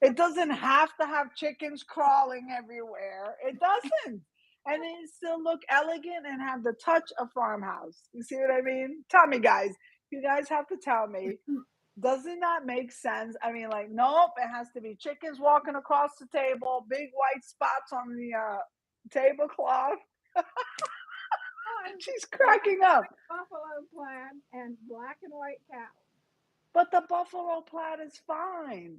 It doesn't have to have chickens crawling everywhere. It doesn't. And it still look elegant and have the touch of farmhouse. You see what I mean? Tell me, guys. You guys have to tell me. Does it not make sense? I mean, like, nope, it has to be chickens walking across the table, big white spots on the tablecloth. Oh, She's black cracking up. buffalo plaid and black and white cows. But the buffalo plaid is fine.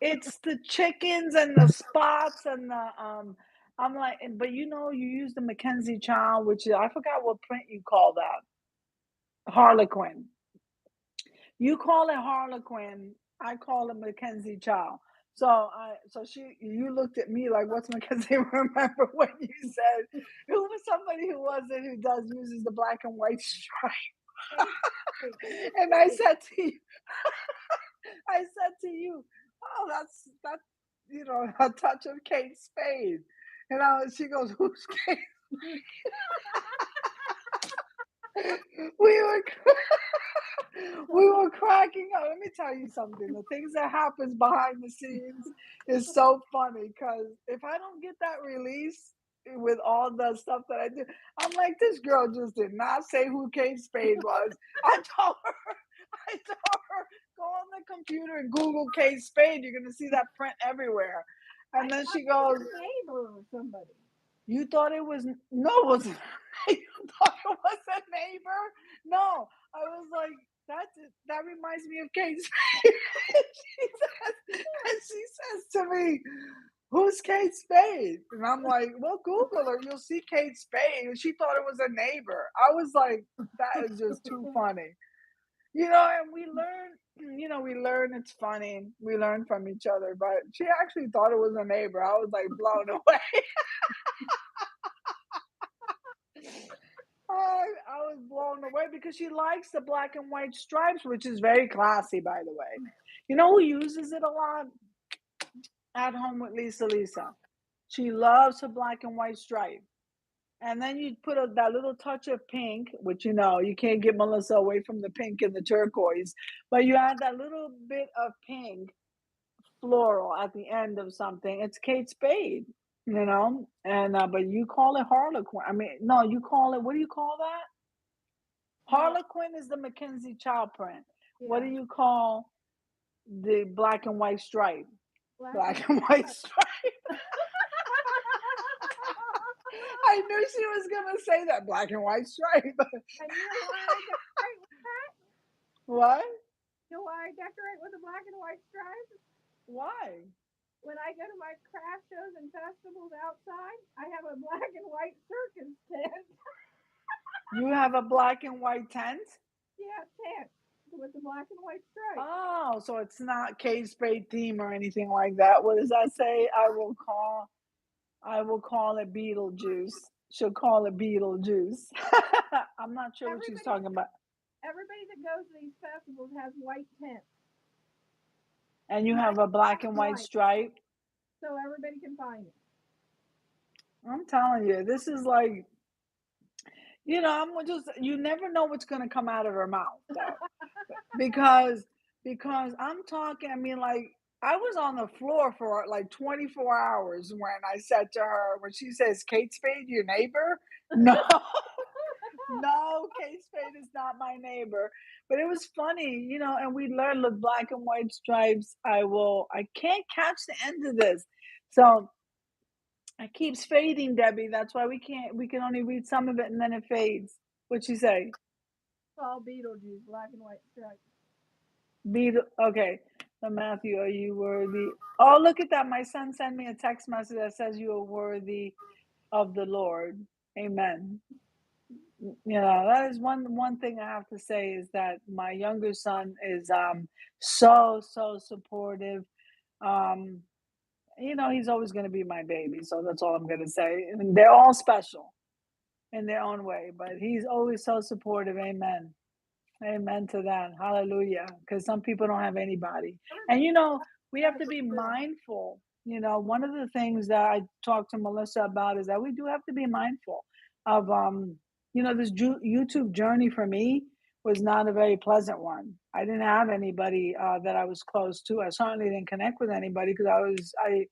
It's the chickens and the spots and the I'm like, but you know, you use the Mackenzie Chow, which I forgot what print you call that. Harlequin. You call it Harlequin. I call it Mackenzie Chow. So you looked at me like, what's Mackenzie? Remember when you said who was somebody who was it who does uses the black and white stripe? And I said to you, I said to you, oh, that's a touch of Kate Spade. And she goes, who's Kate? we were we were cracking up. Let me tell you something. The things that happens behind the scenes is so funny because if I don't get that release with all the stuff that I do, I'm like, this girl just did not say who Kate Spade was. I told her, go on the computer and Google Kate Spade. You're gonna see that print everywhere. I And then thought she it was goes, a neighbor or somebody. you thought it was no, it wasn't. You thought it was a neighbor? No, I was like, that reminds me of Kate Spade. And she says to me, "Who's Kate Spade?" And I'm like, "Well, Google her. You'll see Kate Spade." And she thought it was a neighbor. I was like, "That is just too funny." And we learn, we learn, it's funny. We learn from each other, but she actually thought it was a neighbor. I was like blown away. I was blown away because she likes the black and white stripes, which is very classy, by the way. You know who uses it a lot? At home with Lisa. She loves her black and white stripe. And then you put that little touch of pink, which you can't get Melissa away from the pink and the turquoise, but you add that little bit of pink floral at the end of something. It's Kate Spade, and but you call it Harlequin. I mean, no, you call it, what do you call that? Well, Harlequin is the Mackenzie child print. What do yeah, you call the black and white stripe? black and Black and white stripe. I knew she was gonna say that black and white stripe. and you know why I decorate with that? What? You know why I decorate with a black and white stripe? Why? When I go to my craft shows and festivals outside, I have a black and white circus tent. You have a black and white tent? Yeah, tent with the black and white stripe. Oh, so it's not Kate Spade theme or anything like that. What does that say? I will call it Beetlejuice. She'll call it Beetlejuice. I'm not sure what she's Everybody, talking about. everybody that goes to these festivals has white tents, And you and I have a black black and and white white, stripe. so everybody can find it. I'm telling you, this is like, I'm just, you never know what's going to come out of her mouth though. because because I'm talking, I mean, like, I was on the floor for like 24 hours when I said to her, when she says, Kate Spade, your neighbor? No, no, Kate Spade is not my neighbor. But it was funny, and we learned the black and white stripes. I can't catch the end of this. So it keeps fading, Debbie. That's why we can only read some of it and then it fades. What'd she say? It's all Beetlejuice, black and white stripes. Okay. So Matthew, are you worthy? Oh, look at that. My son sent me a text message that says you are worthy of the Lord. Amen. That is one thing I have to say is that my younger son is so supportive. Um, he's always gonna be my baby, so that's all I'm gonna say. And they're all special in their own way, but he's always so supportive. Amen. Amen to that. Hallelujah. Because some people don't have anybody. And we have to be mindful. One of the things that I talked to Melissa about is that we do have to be mindful of this YouTube journey for me was not a very pleasant one. I didn't have anybody that I was close to. I certainly didn't connect with anybody because I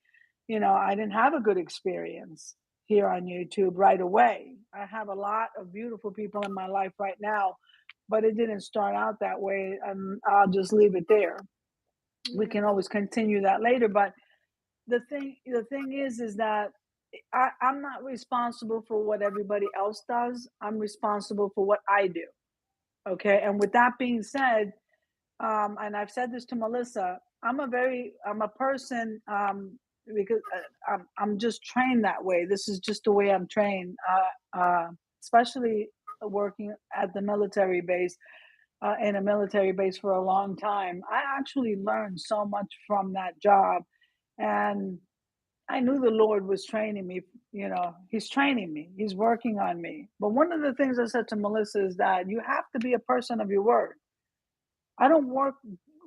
didn't have a good experience here on YouTube right away. I have a lot of beautiful people in my life right now, but it didn't start out that way, and I'll just leave it there. We Yeah, can always continue that later, but the thing is that I'm not responsible for what everybody else does. I'm responsible for what I do. Okay, and with that being said, and I've said this to Melissa, I'm a person, because I'm just trained that way. This is just the way I'm trained, especially working at the military base, in a military base for a long time. I actually learned so much from that job, and I knew the Lord was training me. He's training me. He's working on me. But one of the things I said to Melissa is that you have to be a person of your word. I don't work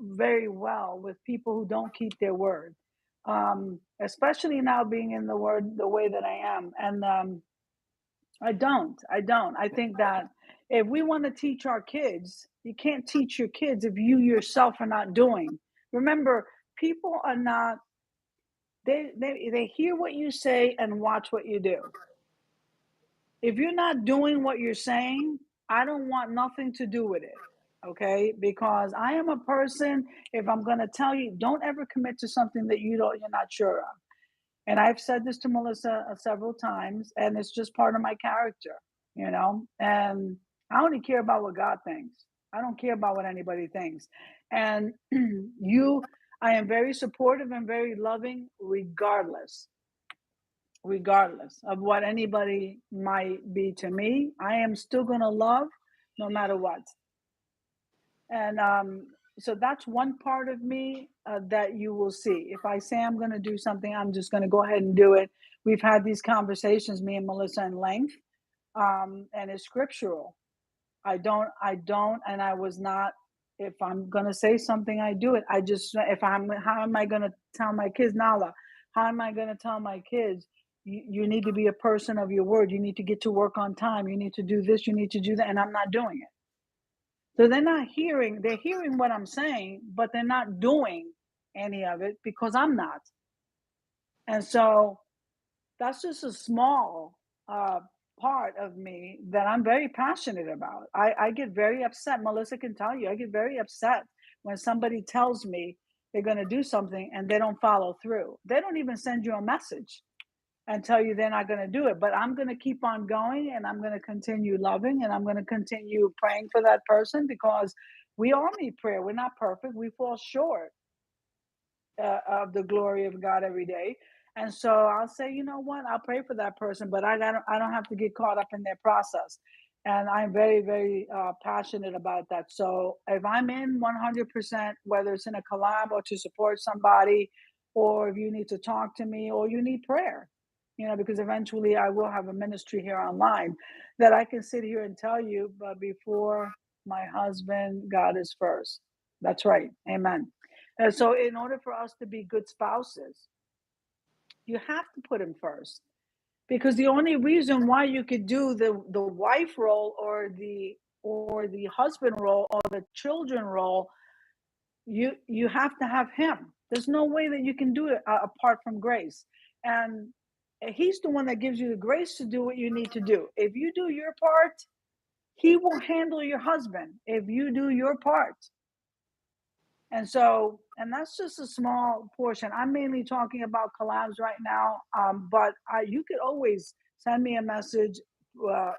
very well with people who don't keep their word, especially now being in the word the way that I am. And I don't. I don't. I think that if we want to teach our kids, you can't teach your kids if you yourself are not doing. Remember, people are not. They hear what you say and watch what you do. If you're not doing what you're saying, I don't want nothing to do with it. Okay? Because I am a person, if I'm going to tell you, don't ever commit to something that you're not sure of. And I've said this to Melissa several times, and it's just part of my character. And I only care about what God thinks. I don't care about what anybody thinks. And I am very supportive and very loving, regardless of what anybody might be to me. I am still going to love no matter what. And so that's one part of me that you will see. If I say I'm going to do something, I'm just going to go ahead and do it. We've had these conversations, me and Melissa, in length, and it's scriptural. I don't, and I was not. If I'm going to say something, I do it. I just, if I'm, how am I going to tell my kids, Nala? How am I going to tell my kids? You need to be a person of your word. You need to get to work on time. You need to do this. You need to do that. And I'm not doing it. So they're hearing what I'm saying, but they're not doing any of it because I'm not. And so that's just a small part of me that I'm very passionate about. I get very upset. Melissa can tell you, I get very upset when somebody tells me they're going to do something and they don't follow through. They don't even send you a message and tell you they're not going to do it. But I'm going to keep on going and I'm going to continue loving and I'm going to continue praying for that person because we all need prayer. We're not perfect. We fall short of the glory of God every day. And so I'll say, you know what? I'll pray for that person, but I don't have to get caught up in their process. And I'm very, very passionate about that. So if I'm in 100%, whether it's in a collab or to support somebody, or if you need to talk to me, or you need prayer, because eventually I will have a ministry here online that I can sit here and tell you, but before my husband, God is first. That's right. Amen. And so, in order for us to be good spouses, you have to put him first. Because the only reason why you could do the wife role or the husband role or the children role, you have to have him. There's no way that you can do it apart from grace. And he's the one that gives you the grace to do what you need to do. If you do your part, he will handle your husband if you do your part. And so, and that's just a small portion. I'm mainly talking about collabs right now, but you could always send me a message,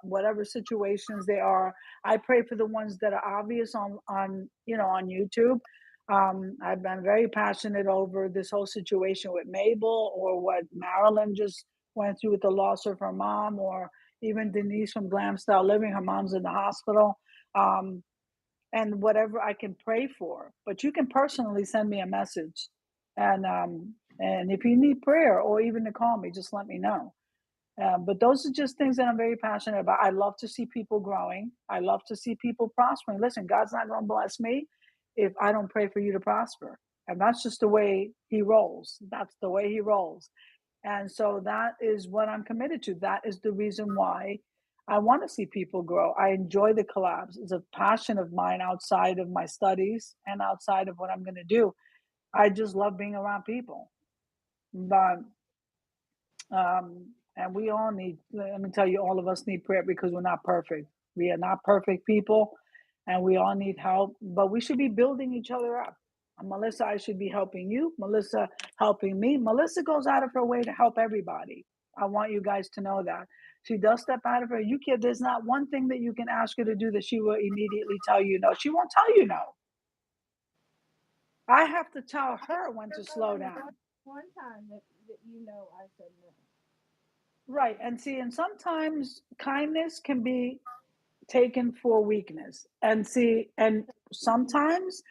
whatever situations they are. I pray for the ones that are obvious on YouTube. I've been very passionate over this whole situation with Mabel, or what Marilyn just went through with the loss of her mom, or even Denise from Glam Style Living. Her mom's in the hospital. And whatever I can pray for. But you can personally send me a message, and if you need prayer or even to call me, just let me know. But those are just things that I'm very passionate about. I love to see people growing. I love to see people prospering. Listen, God's not going to bless me if I don't pray for you to prosper, and that's just the way He rolls. That's the way He rolls. And so that is what I'm committed to. That is the reason why I want to see people grow. I enjoy the collabs. It's a passion of mine outside of my studies and outside of what I'm going to do. I just love being around people. But and we all need, let me tell you, all of us need prayer because we're not perfect. We are not perfect people and we all need help, but we should be building each other up. Melissa, I should be helping you. Melissa helping me. Melissa goes out of her way to help everybody. I want you guys to know that. She does step out of her. You can, there's not one thing that you can ask her to do that she will immediately tell you no. She won't tell you no. I have to tell her when to There's slow only down. one time that I said no. Right. And see, and sometimes kindness can be taken for weakness. And see, and sometimes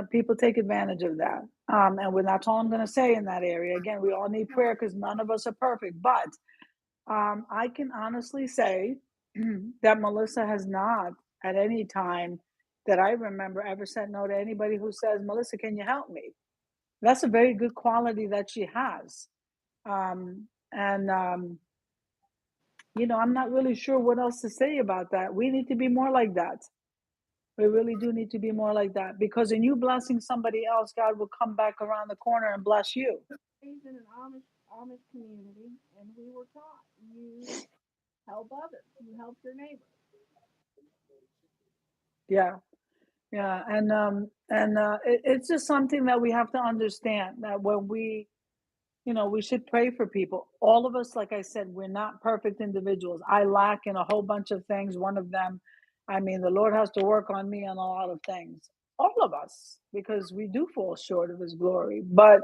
people take advantage of that. And that's all I'm going to say in that area. Again, we all need prayer because none of us are perfect. But I can honestly say that Melissa has not at any time that I remember ever said no to anybody who says, Melissa, can you help me? That's a very good quality that she has. And I'm not really sure what else to say about that. We need to be more like that. We really do need to be more like that because in you blessing somebody else, God will come back around the corner and bless you. Raised in an Amish community, and we were taught you help others, you help your neighbor. Yeah, yeah, and it's just something that we have to understand that when we should pray for people. All of us, like I said, we're not perfect individuals. I lack in a whole bunch of things. One of them, I mean, the Lord has to work on me on a lot of things. All of us, because we do fall short of His glory. But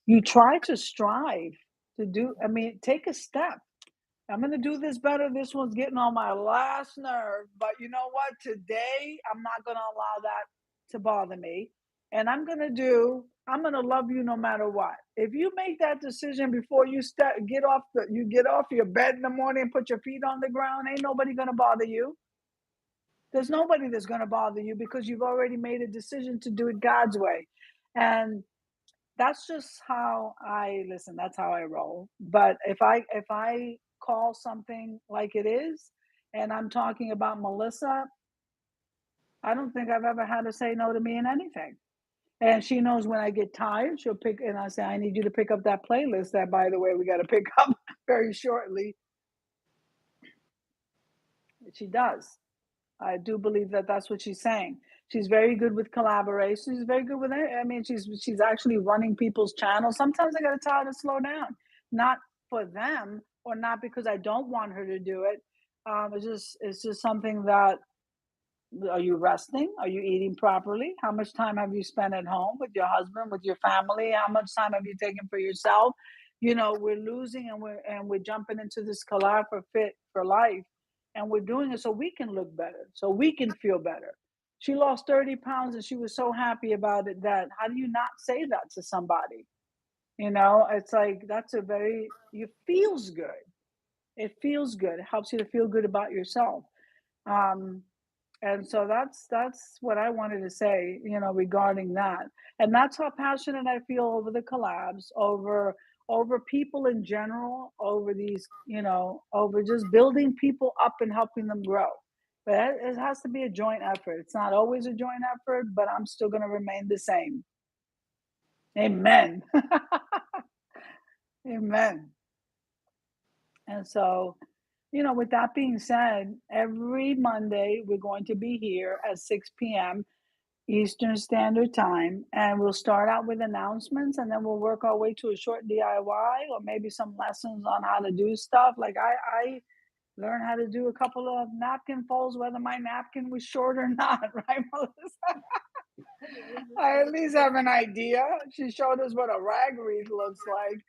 you try to strive to do, I mean, take a step. I'm gonna do this better. This one's getting on my last nerve, but you know what? Today, I'm not gonna allow that to bother me, and I'm gonna love you no matter what. If you make that decision before you get off your bed in the morning and put your feet on the ground, ain't nobody gonna bother you. There's nobody that's gonna bother you because you've already made a decision to do it God's way, and that's just how I listen, that's how I roll. But if I call something like it is, and I'm talking about Melissa, I don't think I've ever had her say no to me in anything. And she knows when I get tired, she'll pick and I say, I need you to pick up that playlist that, by the way, we got to pick up very shortly. She does. I do believe that that's what she's saying. She's very good with collaboration. She's very good with it. I mean, she's actually running people's channels. Sometimes I got to tell her to slow down, not for them or not because I don't want her to do it. It's just something that are you resting? Are you eating properly? How much time have you spent at home with your husband, with your family? How much time have you taken for yourself? We're losing and we're jumping into this collab for fit for life. And we're doing it so we can look better, so we can feel better. She lost 30 pounds and she was so happy about it that how do you not say that to somebody? It's like that's a very it feels good. It feels good. It helps you to feel good about yourself. Um, and so that's what I wanted to say, regarding that. And that's how passionate I feel over the collabs, over people in general, over these, over just building people up and helping them grow. But it has to be a joint effort. It's not always a joint effort, but I'm still going to remain the same. Amen. Amen. And so, with that being said, every Monday we're going to be here at 6 p.m. Eastern Standard Time, and we'll start out with announcements, and then we'll work our way to a short DIY or maybe some lessons on how to do stuff. Like I learned how to do a couple of napkin folds, whether my napkin was short or not, right, Melissa? I at least have an idea. She showed us what a rag wreath looks like.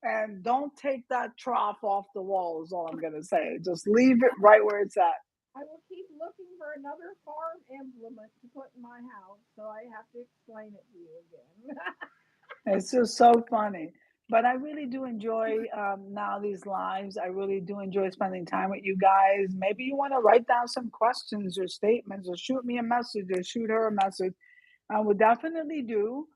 And don't take that trough off the wall is all I'm gonna say. Just leave it right where it's at. I will keep looking for another farm implement to put in my house, so I have to explain it to you again. It's just so funny. But I really do enjoy now these lives. I really do enjoy spending time with you guys. Maybe you want to write down some questions or statements or shoot me a message or shoot her a message. I would definitely do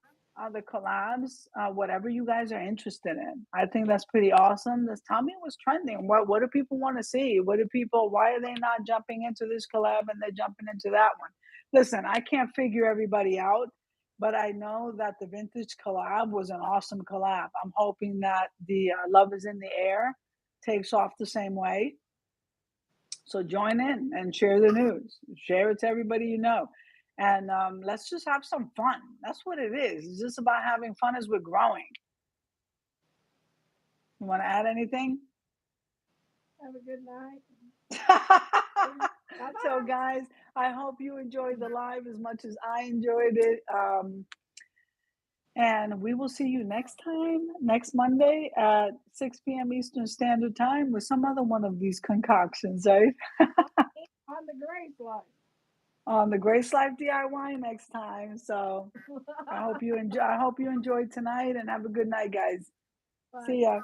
the collabs, whatever you guys are interested in. I think that's pretty awesome. Just tell me what's trending. What do people want to see? Why are they not jumping into this collab and they're jumping into that one? Listen, I can't figure everybody out, but I know that the vintage collab was an awesome collab. I'm hoping that the Love is in the Air takes off the same way. So join in and share the news. Share it to everybody you know. And let's just have some fun. That's what it is. It's just about having fun as we're growing. You want to add anything? Have a good night. So, guys, I hope you enjoyed the live as much as I enjoyed it. And we will see you next time, next Monday at 6 p.m. Eastern Standard Time with some other one of these concoctions, right? On the Grace Life. On the Grace Life DIY next time. So I hope you enjoyed tonight and have a good night, guys. Bye. See ya.